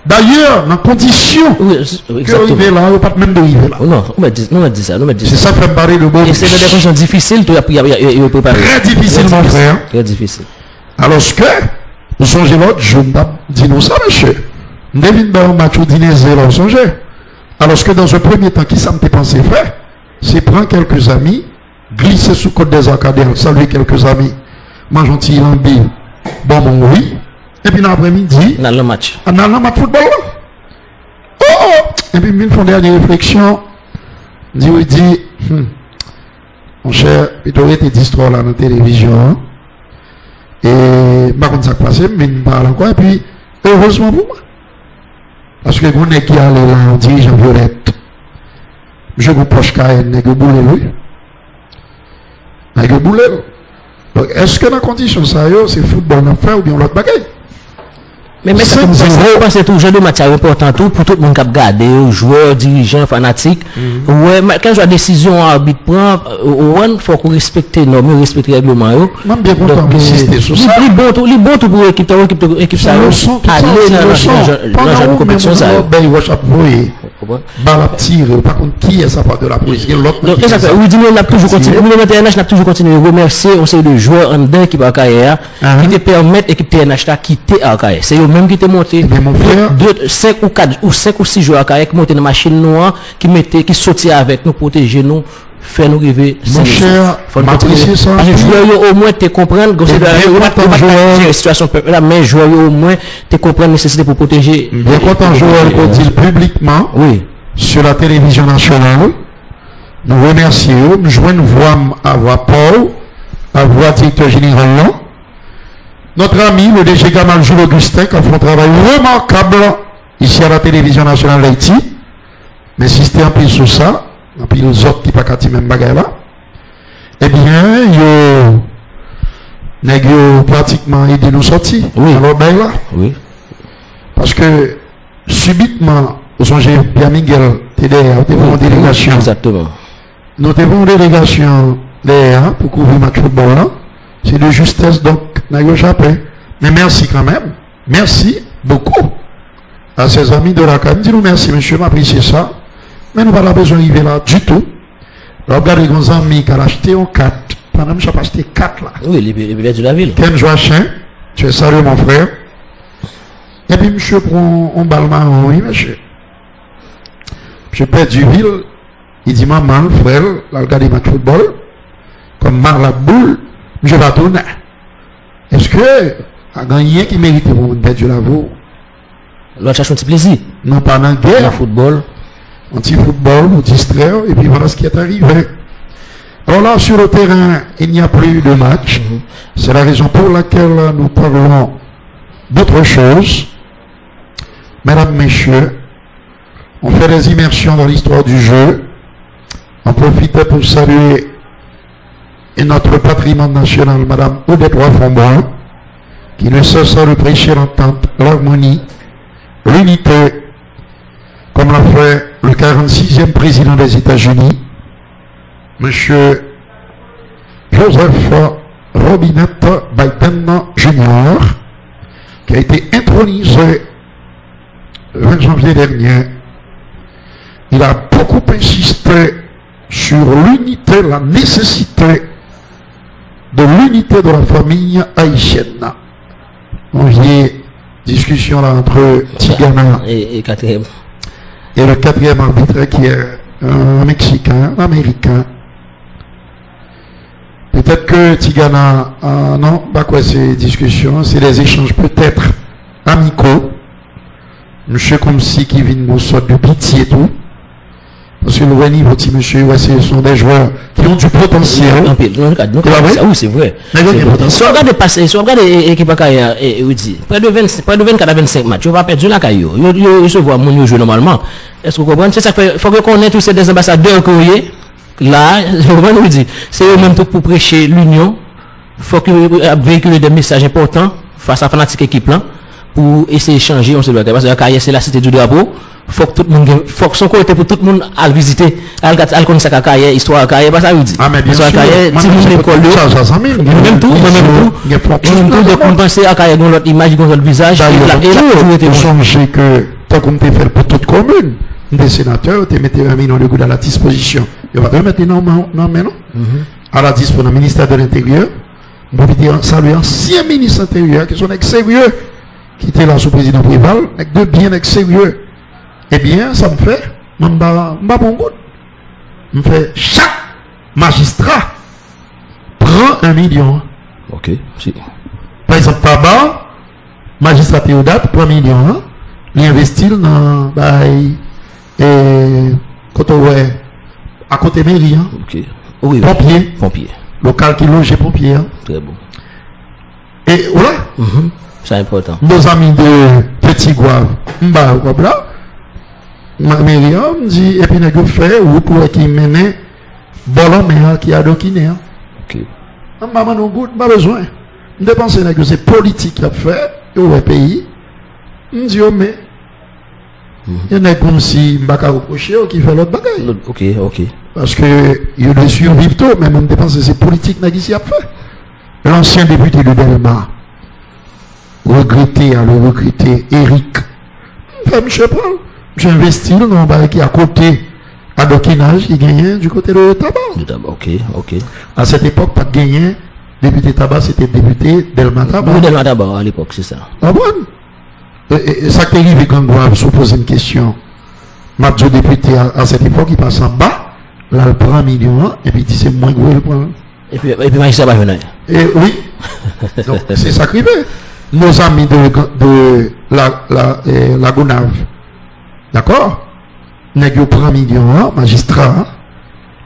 D'ailleurs, dans condition que arriver là, on pas même de arriver là. Non, on m'a dit ça. C'est ça fait me parler de bon. Et c'est des conditions difficiles, tu as préparé. Très difficile, mon frère. Très difficile. Alors que, nous songez l'autre, je ne dis nous ça, monsieur. Nous devons faire un match au dîner, là, on songeait. Alors que dans un premier temps, qui ça me pensé faire? C'est prendre quelques amis, glisser sous côte des Arcadiens, saluer quelques amis, manger un petit lambi, bon, oui. Et puis l'après-midi, dans le match. Dans le match football. Oh! Et puis, ils font dernière réflexion. Il dit, mon cher, il doit être d'histoire là dans la télévision. Hein? Et, par contre, ça passe, mais il parle encore. Et puis, heureusement pour moi. Parce que vous n'êtes qui allé là, on dirige en violette. Je vous poche KN, n'est que boulé, oui. N'est que boulé. Donc, est-ce que dans la condition ça, c'est football en fait ou bien l'autre bagaille? Mais ça, c'est toujours de matière important tout pour tout le monde qui a regardé, joueurs, dirigeants, fanatiques. Ouais, quand je décision arbitre prend, il faut qu'on respecte les normes, respecter les règlements. Même bien content d'insister sur ça. Les bons tout pour l'équipe ça. Aller dans la compétition ça. Balle à tirer, par contre, qui est ça part de la police? L'autre. Donc, exactement. Oui, on a toujours continué. Nous, le TNH, n'a toujours continué à remercier un série de joueurs en dedans qui va carrière, qui te permettent l'équipe TNH à quitter à carrière. C'est eux-mêmes qui te montré 5 ou 6 joueurs à carrière qui montent dans la machine noire, qui sortent avec nous, protéger nous, faire nous rêver. Mon cher, m'apprécier ça. Parce que joueurs au moins te comprendre, la situation là, mais joueurs au moins te comprendre nécessité pour protéger. Bien content joueur le dit publiquement. Oui. Sur la télévision nationale. Nous remercions. Nous joignons voix à voix Paul, à voix directeur général. Notre ami, le DG Gamal Jules Augustin, qui a fait un travail remarquable ici à la télévision nationale d'Haïti. Mais si c'était un peu sur ça, et puis les autres qui ne pas même bagaille là, eh bien, ils pratiquement aidé nous sortir. Oui. Alors, ben là. Oui. Parce que, subitement, nous sommes Pierre Miguel, TDR, nous avons une délégation. Exactement. Nous avons une délégation derrière pour couvrir le match football là. C'est de justesse, donc, nous avons échappé. Mais merci quand même. Merci beaucoup à ses amis de la CAM. Dis-nous merci, monsieur, m'appréciez ça. Mais nous n'avons pas besoin d'arriver là du tout. Regardez les amis qui ont acheté un 4. Pendant que je pas acheté 4 là. Oui, les billets de la ville. Ken Joachim, tu es sérieux mon frère. Et puis monsieur prend un bal marron, oui monsieur. Monsieur Père Duville, il dit maman, frère, là regardez match football. Comme mar la boule, je vais tourner. Est-ce que a gagné qui mérite pour Père du Lavo? L'autre cherche un petit plaisir. Non, pas dans la guerre. Le football. Un petit football, nous distraire, et puis voilà ce qui est arrivé. Alors là, sur le terrain, il n'y a plus de match. C'est la raison pour laquelle nous parlons d'autre chose. Mesdames, Messieurs, on fait des immersions dans l'histoire du jeu. On profite pour saluer notre patrimoine national, Madame Odette Roy-Fonboin, qui ne cesse de prêcher l'entente, l'harmonie, l'unité, comme l'a fait le 46e président des États-Unis, Monsieur Joseph Robinette Biden Jr., qui a été intronisé le 20 janvier dernier. Il a beaucoup insisté sur l'unité, la nécessité de l'unité de la famille haïtienne. On y a discussion là entre Tigana et quatrième. Et le quatrième arbitre qui est un Mexicain, un Américain. Peut-être que Tigana, non, pas quoi ces discussions, c'est des échanges peut-être amicaux. Monsieur comme si qui vient une sorte de pitié et tout. Parce que le niveau petit monsieur, ouais, ce sont des joueurs qui ont du potentiel. Oui, c'est vrai. Si on regarde passer, si on regarde l'équipe carrière, près de 24 à 25 matchs, on va perdre la carrière. Il se voit mon jeu normalement. Est-ce que vous comprenez? C'est ça qu'il faut que connaisse tous ces ambassadeurs courrier. Là, je vous dis, c'est eux-mêmes pour prêcher l'union. Il faut qu'ils véhiculent des messages importants face à la fanatique équipe là, pour essayer de changer. On se doit, parce que la carrière, c'est la cité du drapeau. Faut que tout le monde, faut que son côté pour tout le monde à visiter, à connaître sa carrière, histoire carrière, pas ça veut dire. Ah, mais bien sûr. Carrière, si vous l'école, même tout, de compenser à carrière, dans l'autre image, dans l'autre visage, et la changer que, tant qu'on te fait pour toute commune, des sénateurs, tu mettais 1 million de gouttes à la disposition. Il va te mettre non, mais non. À la disposition du ministère de l'Intérieur, on peut dire, saluer ancien ministre intérieur, qui sont sérieux, qui était là sous président Préval, avec de bien sérieux. Eh bien, ça me fait, m'ba bon goût. Me fait, chaque magistrat prend 1 million. Ok, si. Par exemple, Tabar, magistrat Théodate prend 1 million, il investit dans, quand on ouais, à côté mairie, ok. Oui, pompier. Local qui loge pompier. Très bon. Et voilà. C'est important. Nos amis de Petit Gouave, là. Myriam dit, et puis nous fait, ou pour qui mène, bolon, mais qui a doquiné. Ok. Maman, nous goûte, pas besoin. Nous dépensons que c'est politique qui a fait, au pays. Nous disons, mais, il y en a comme si Mbaka reproché qui fait l'autre bagaille. Ok. Parce que, il doit survivre tôt, mais on dépense que c'est politique qui a fait. L'ancien député de Delma, regretté, Eric, monsieur Paul, j'ai investi dans un bail qui est à côté, à Dokinage, qui gagnait du côté de tabac. Ok. À cette époque, pas de gagné, député tabac, c'était député Delma Tabac. Oui, Delma Tabac, à l'époque, c'est ça. Ah bon? Et ça qui arrive quand on se pose une question. Ma député à cette époque, il passe en bas, là, il prend 1 million, et puis il dit c'est moins gros le point. Et puis, magistrat va venir. Et oui. Donc, c'est ça qui fait. Nos amis de la Gonave. D'accord? Nous prend 1 million, magistrat,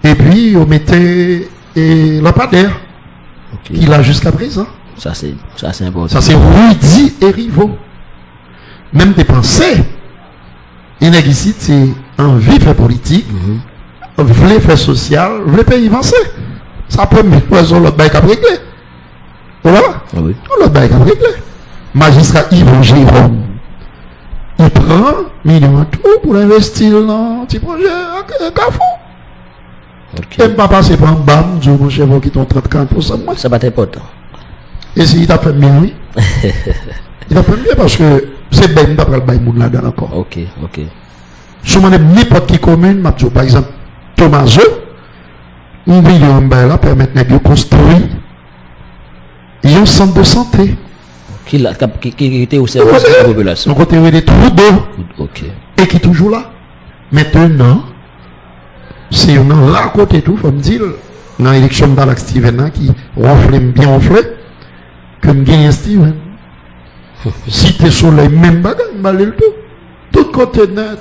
et puis on mettait Lampadaire, qui l'a jusqu'à présent. Ça c'est important. Ça c'est Rudy et Rivo. Même dépenser. Il existe, c'est envie de faire politique, voulait faire social, voulait payer avancer. Ça peut mettre l'autre bail à régler. Voilà? Oui. L'autre bail à régler. Magistrat Yvon Jérôme. Il prend 1 million tout pour investir dans un petit projet à Carrefour. Ok. Et pas passer par un bam, je mon chef qui t'ont 30-40%. Ça va être important. Et si il t'a fait bien, oui. Il t'a fait bien parce que c'est ben pas le bail moun là-dedans encore. Ok. Si on a n'importe qui commune, par exemple, Thomaso, 1 million là permettre de construire un centre de santé. Qui était au service de la population. Donc, on a des trous d'eau. Ok. Et qui est toujours là. Maintenant, c'est on a raconté tout, faut me dire, dans l'élection de Balak Steven, qui ronfle bien ronflé, que me gagne Steven. Si tu es sur les mêmes bagages, le tout. Tout côté net.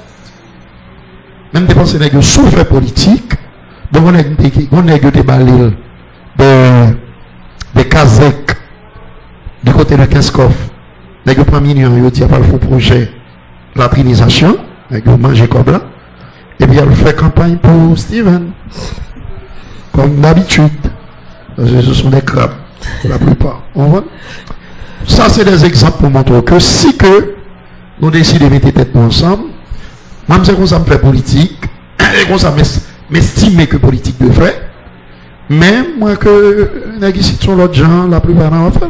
Même des pensées que souffle politique, donc on a des balles des Kazakh du côté de Keskov. Les gens prennent millions, ils disent pas le faux projet, la trinisation, avec le manger comme là. Et puis elle fait campagne pour Steven. Comme d'habitude. Ce sont des crabes, la plupart. On voit? Ça, c'est des exemples pour montrer que si que nous décidons de mettre tête ensemble, même si ça me fait politique, et comme ça m'estime que politique de fait, même moi que les gens sont l'autre gens, la plupart n'en fait.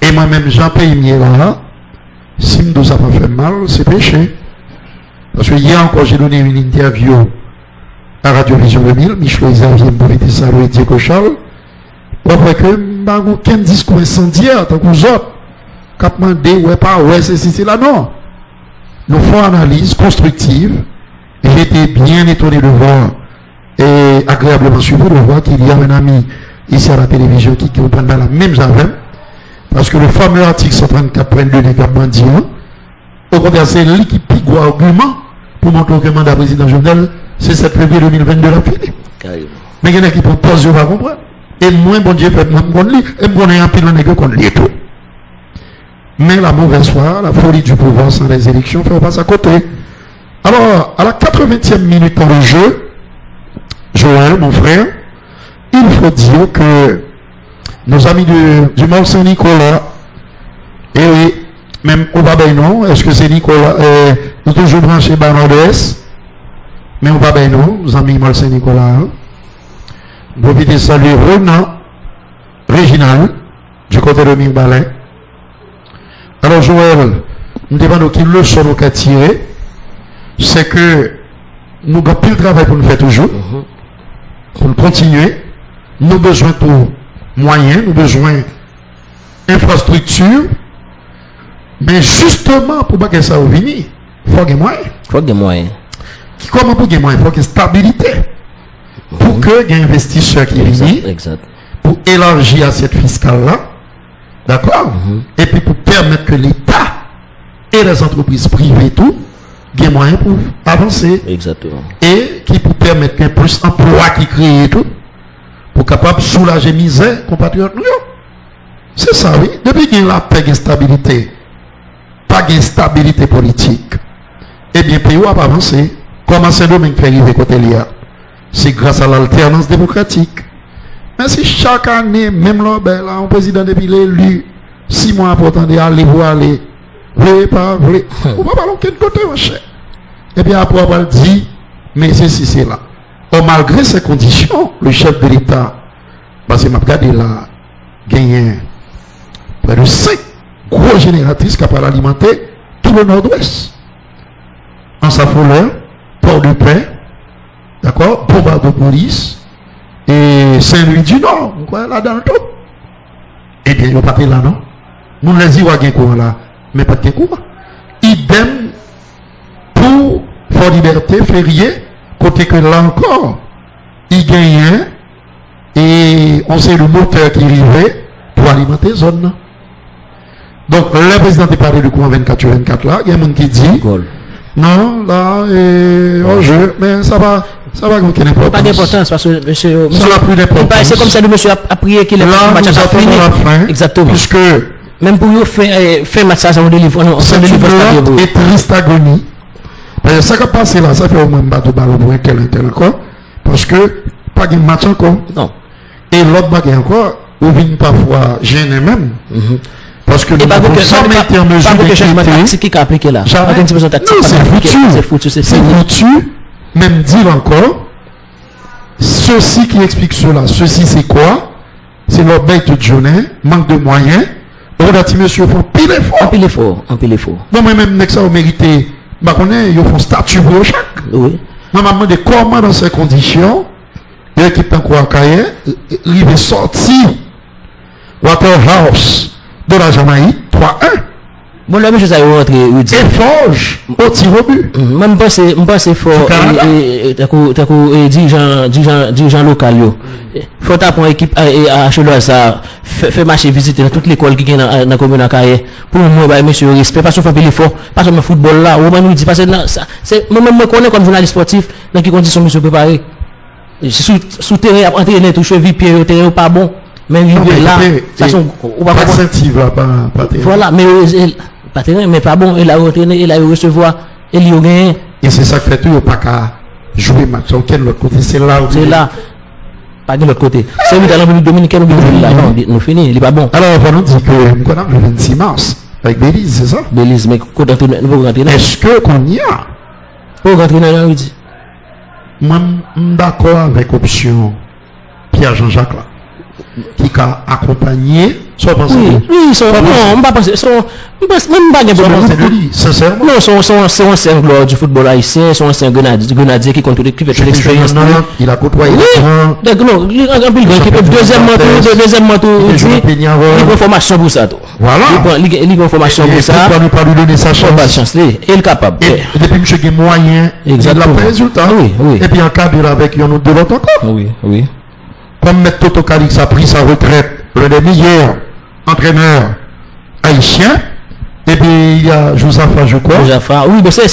Et moi-même, j'en paye mieux là, si me ça pas fait mal, c'est péché. Parce que hier encore, j'ai donné une interview à Radio Vision 2000, Michel Xavier Mbovité Salo et Diego Charles, pour que m'a aucun discours incendiaire, tant que vous autres, cap mandé, ouais, pas, ouais, c'est là, non. Nous faisons analyse constructive, et j'étais bien étonné de voir, et agréablement surpris de voir qu'il y a un ami ici à la télévision qui comprennent pas la même j'avais. Parce que le fameux article 134.2 des Cap-Bandiens, au contraire, c'est lui qui pique argument pour montrer que le mandat président Jovenel, c'est 7 février 2022 la fini. Mais il y en a qui proposent, je ne vais pas comprendre. Et moi, bon Dieu, fait moi, je lis, et moi, on est un pile de qu'on lit tout. Mais la mauvaise foi, la folie du pouvoir sans les élections, fait passe à côté. Alors, à la 80e minute dans le jeu, Joël, mon frère, il faut dire que nos amis du Mont Saint-Nicolas, et oui, même au Babénon, est-ce que c'est Nicolas, nous toujours branché Barnardès, mais au Babénon, nos amis Mont Saint-Nicolas, hein? Vous pouvez saluer Ronan, Réginal, du côté de Mimbalais. Alors, Joël, nous demandons quelle leçon nous avons tiré, c'est que nous avons plus de travail pour nous faire toujours, pour nous continuer. Nous avons besoin de moyens, nous avons besoin d'infrastructures, mais justement, pour que ça vienne, il faut des moyens. Il faut des moyens. Comment pour des moyens? Il faut qu'il y ait stabilité. Pour que les investisseurs qui viennent, pour élargir cette fiscale-là, d'accord? Et puis pour permettre que l'État et les entreprises privées, tout, aient moyens pour avancer. Exactement. Et qui pour permettre qu'il y ait plus d'emplois qui créent tout, pour capable de soulager la misère compatriotes. C'est ça, oui. Depuis qu'il y a la paix et stabilité, pas de stabilité politique, eh bien, le pays va avancer. Comment c'est domaine fait arriver côté l'IA? C'est grâce à l'alternance démocratique. Mais si chaque année, même là, ben, là, un président depuis l'élu, 6 mois important d'aller voir aller, voulez pas, voulez, on va pas l'autre côté, mon cher. Et bien après, on va dire, mais ceci, c'est là. Or, malgré ces conditions, le chef de l'État, parce que m'a regardé là, gagné près de 5 gros génératrices qui peuvent alimenter tout le nord-ouest. En Safoleur, Port-de-Paix, d'accord, Bombardier-Police et Saint-Louis-du-Nord, là dans le tout. Eh bien, il n'y a pas de là, non? Nous les y voyons courant là, mais pas de courant. Idem pour Fort Liberté, Férié, côté que là encore, il gagne et on sait le moteur qui arrivait pour alimenter la zone. Donc, le président est parlé du courant 24/24 là, il y a un monde qui dit, non, là, en jeu, mais ça va avec quelle importance? Pas d'importance parce que monsieur. Ça n'a plus d'importance. C'est comme ça le monsieur a prié qu'il est match à fini. Exactement. Puisque. Même pour vous faire match, ça va délivrer. C'est une et triste agonie. Parce que ça qui a passé là, ça fait au moins battre de ballon pour un tel encore. Parce que, pas de match encore. Non. Et l'autre bague encore, ou vient parfois gêner même. Parce que nous avons jamais été en mesure de appliquer là. C'est foutu. C'est foutu. Même dire encore, ceci qui explique cela. Ceci c'est quoi? C'est leur bête de journée, manque de moyens. On a dit monsieur, font pile effort. Un pile effort. Non, mais même, ça, on mérité. Bah, on est, ils font statut pour chaque. Oui. Moi, je me demande comment, dans ces conditions, l'équipe en quoi, il est sorti Waterhouse de la Jamaïque, 3-1. Bon, là, monsieur, ça va rentrer, et Forge, au tir au but. Même pas c'est fort, dirigeant local, yo. Faut apprendre équipe à Chelois, ça, fait marcher, visiter dans toute l'école qui est dans la commune à Kaye. Pour moi, bah, monsieur, respect, parce qu'on fait l'effort, parce que le football là, ou même nous dit, parce que c'est, moi-même, je connais comme journaliste sportif, dans quelles conditions monsieur préparé. Sous terrain, à entraîner, tout cheville, pied, terrain, pas bon. Mais là, ça sont, on va pas sentir là, pas voilà, mais, pas terrain, mais pas bon, il a entraîné, il a recevoir, il y a gagné. Et c'est ça que fait tout, il n'y a pas qu'à jouer match, auquel l'autre côté, c'est là où. C'est là. Pas de l'autre côté. C'est lui dans la République dominicaine, nous finissons, il n'est pas bon. Alors, on va nous dire que nous avons le 26 mars, avec Belize, c'est ça? Belize, mais quand nous rentrer. Est-ce que qu'on y a? Pour rentrer dans la dit. Moi, je suis d'accord avec l'option Pierre-Jean-Jacques là. Qui a accompagné oui, non, pas penser, même pas de problème. Sincèrement. Non, son ancien gloire du football haïtien, son ancien grenadier qui compte qui fait l'expérience. Il a côtoyé. Non, deuxièmement tour, il prend formation pour ça. Voilà. Il prend formation pour ça. Il ne pas lui donner sa chance. Il est capable. Et depuis que j'ai moyen, il a pas résultat. Et puis en cas avec un autre de l'autre encore. Oui. comme M. Toto Calix a pris sa retraite, l'un des meilleurs entraîneurs haïtiens. Et puis il y a Josafa, je crois. Josafa, oui, mais c'est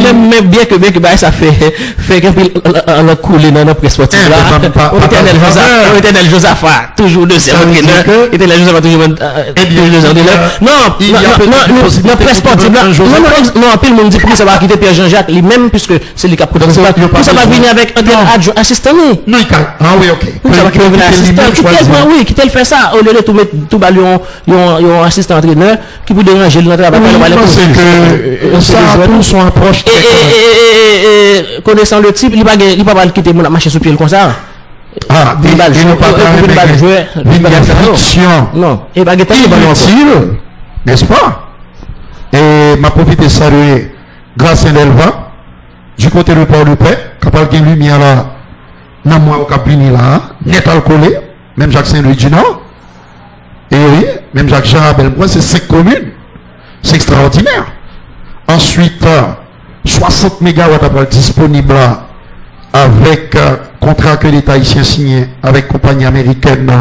même bien que ça fait qu'un peu en couler dans notre presse sportive là. Éternel Josafa, toujours deuxième entraîneur. Éternel Josafa, toujours deuxième entraîneur. Non, presse sportive là. Non, en plus, le monde dit que ça va quitter Pierre Jean-Jacques, lui-même, puisque c'est lui qui a pris ça va venir avec un adjoint assistant. Non, ah oui, ok. Ça va venir assistant. Oui, qui tel fait ça, au lieu de tout ballon, il y a un assistant entraîneur qui peut déranger. C'est que ça tout son approche. Et connaissant le type, il ne va pas quitter mon marché sur pied comme ça. Ah, il ne pas jouer. Non, et pas inutile, n'est-ce pas? Et m'a profité de saluer grâce à l'Elva du côté de Port de Paix, capable de lumière là, dans moi au Cap-Vini là, net alcoolé, même Jacques Saint-Louis du Nord. Et oui, même Jacques Jean Abel, moi c'est 5 communes. C'est extraordinaire. Ensuite, 60 MW disponible avec contrat que l'État haïtien signé avec compagnie américaine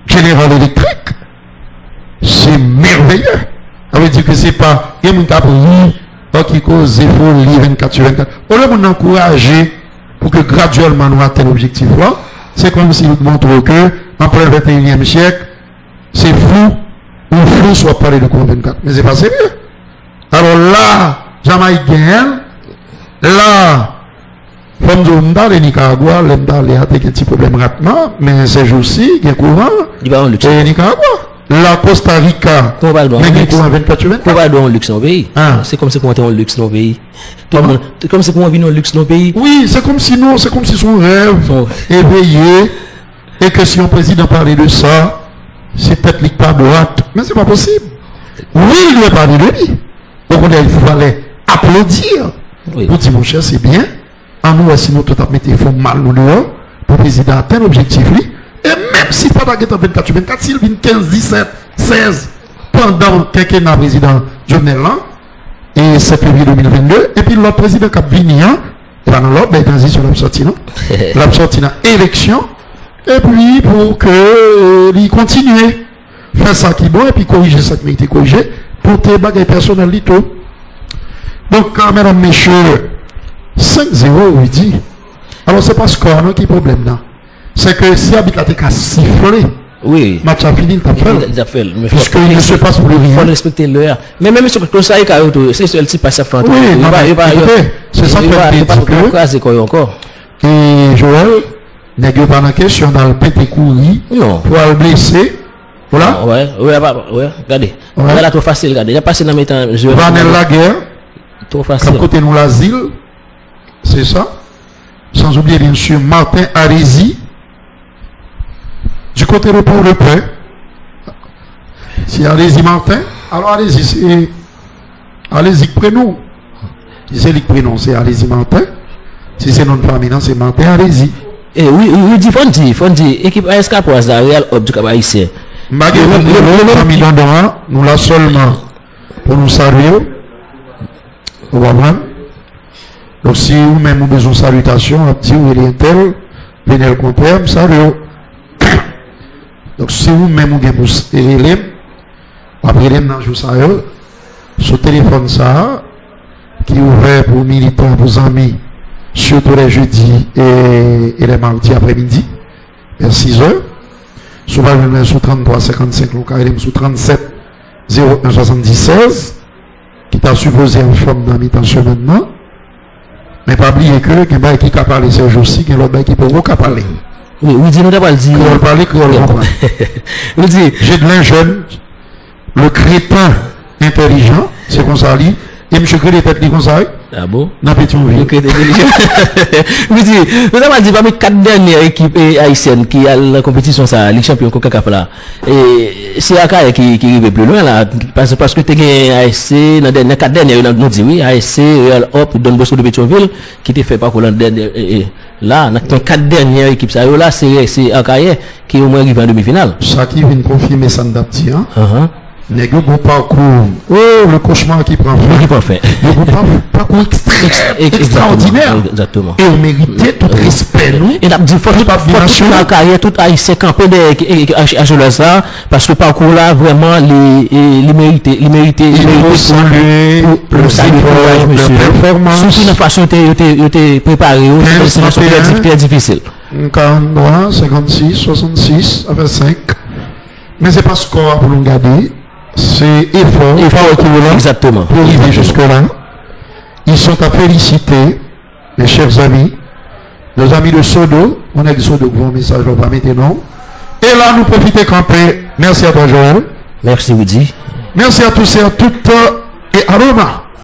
General Electric. C'est merveilleux. Ça veut dire que c'est pas il y a mon capri qui cause effort 24/24. On doit encourager pour que graduellement nous atteignons l'objectif là. C'est comme si nous montrons que en plein 21e siècle, c'est fou. Ou flou soit parlé de cours 24. Mais c'est pas sérieux. Alors là, Jamaïque gagne. Là, comme je me parle, Nicaragua, il y a des petits problèmes rapidement, mais ces jours-ci, il y a courant. Et Nicaragua. La Costa Rica, il y a courant 24/24. Comment va dans le luxe dans le pays? C'est comme si on était en luxe dans le pays. Comme si on vit dans le luxe dans le pays. Oui, c'est comme si nous, c'est comme si son rêve éveillé, et que si un président parlait de ça, c'est peut-être pas droite, mais c'est pas possible. Oui, il lui a parlé de lui. Donc il fallait applaudir. Oui. Pour dire, mon cher, c'est bien. En nous, sinon, tout a mis fond mal nous dehors pour le président atteindre l'objectif. Et même si pas d'agrément 24/24, s'il vient 15, 17, 16, pendant le quinquennat président Jovenel là, et 7 février 2022, et puis l'autre président qui a venu, et dans l'autre, ben, transition, l'a sorti, non? L'a sorti dans élection. Et puis, pour que il continue faire ça qui est bon, et puis corriger ça qui mérite corriger, pour tes bagages personnels, tout. Donc, mesdames, messieurs, 5-0, oui, dit. Alors, c'est pas score, non, qui est problème, là. C'est que si habite la t'es sifflé, oui. Match a fini, t'as fait. Puisqu'il ne se passe plus rien. Il faut respecter l'heure. Mais même sur le ça, c'est ce type pas ça. Oui, c'est ça qui fait encore. Et Joël, n'est pas la question dans le pété courri pour le blesser. Voilà. Ouais, regardez. Voilà, trop facile, regardez. Il a passé dans mes temps. Vanel Laguerre. Trop facile. À côté nous l'asile. C'est ça. Sans oublier, bien sûr, Martin Arési. Du côté de Port de Paix. C'est Arési Martin. Alors allez-y, allez-y, prénom. C'est le prénom, c'est Arési Martin. Si c'est notre famille, c'est Martin Arési. Eh oui, faut dire, équipe ASK pour la Real Hop du Cap ici. Famille d'Andorra, nous la seulement pour nous saluer. Vous voyez? Donc si vous-même avez besoin de salutation, un petit ou tel, venez le compère, salut. Donc si vous-même vous avez besoin de après les dans jour ça, ce téléphone ça, qui est ouvert pour militants, pour amis, surtout les jeudis et les mardis après-midi, vers 6 heures. Souvent, je mets sous 33 55, le sous 37 01 76, qui t'a supposé en forme dans mi-temps maintenant. Mais pas oublier que, il y a qui a parlé ces jours-ci, il y a l'autre qui peut pas parler. Oui, oui, dis-nous d'abord, dis. On va parler, qu'on va comprendre. J'ai de l'un jeune, le crétin intelligent, c'est comme ça, et M. Crétin est comme ça. Ah bon? Dans Pétionville. Vous dites, nous avons dit, parmi 4 dernières équipes haïtiennes qui a la compétition, ça, Ligue Champion, Coca là. Et c'est AKA qui arrive plus loin, là. Parce que tu as gagné ASC, dans les 4 dernières, nous dit oui, ASC, Real Hop, Don Bosco de Pétionville, qui te fait pas pour l'an dernier. Là, dans 4 dernières équipes, ça, là, c'est AKA qui au moins arrive en demi-finale. Ça qui vient confirmer ça d'abti, hein. Nèg yo bon parcours. Oh, le cauchemar qui prend fin. Qui prend fin. Le bon parcours extraordinaire. Exactement. Et on méritait tout respect, nous. Et la dit faut toute la carrière, tout haïtien campé à ça, parce que parcours là, vraiment, les mérités. Il faut saluer le performance. Surtout la façon dont tu préparé, c'est très difficile. 43, 56, 66, avec 5. Mais c'est pas score pour nous garder. C'est effort exactement pour arriver jusque-là. Ils sont à féliciter, mes chers amis, nos amis de Sodo. On a dit Sodo pour un message, on va maintenant. Et là, nous profitons camper. Merci à toi, Joël. Merci, Woody. Merci à tous et à toutes. Et à Roma.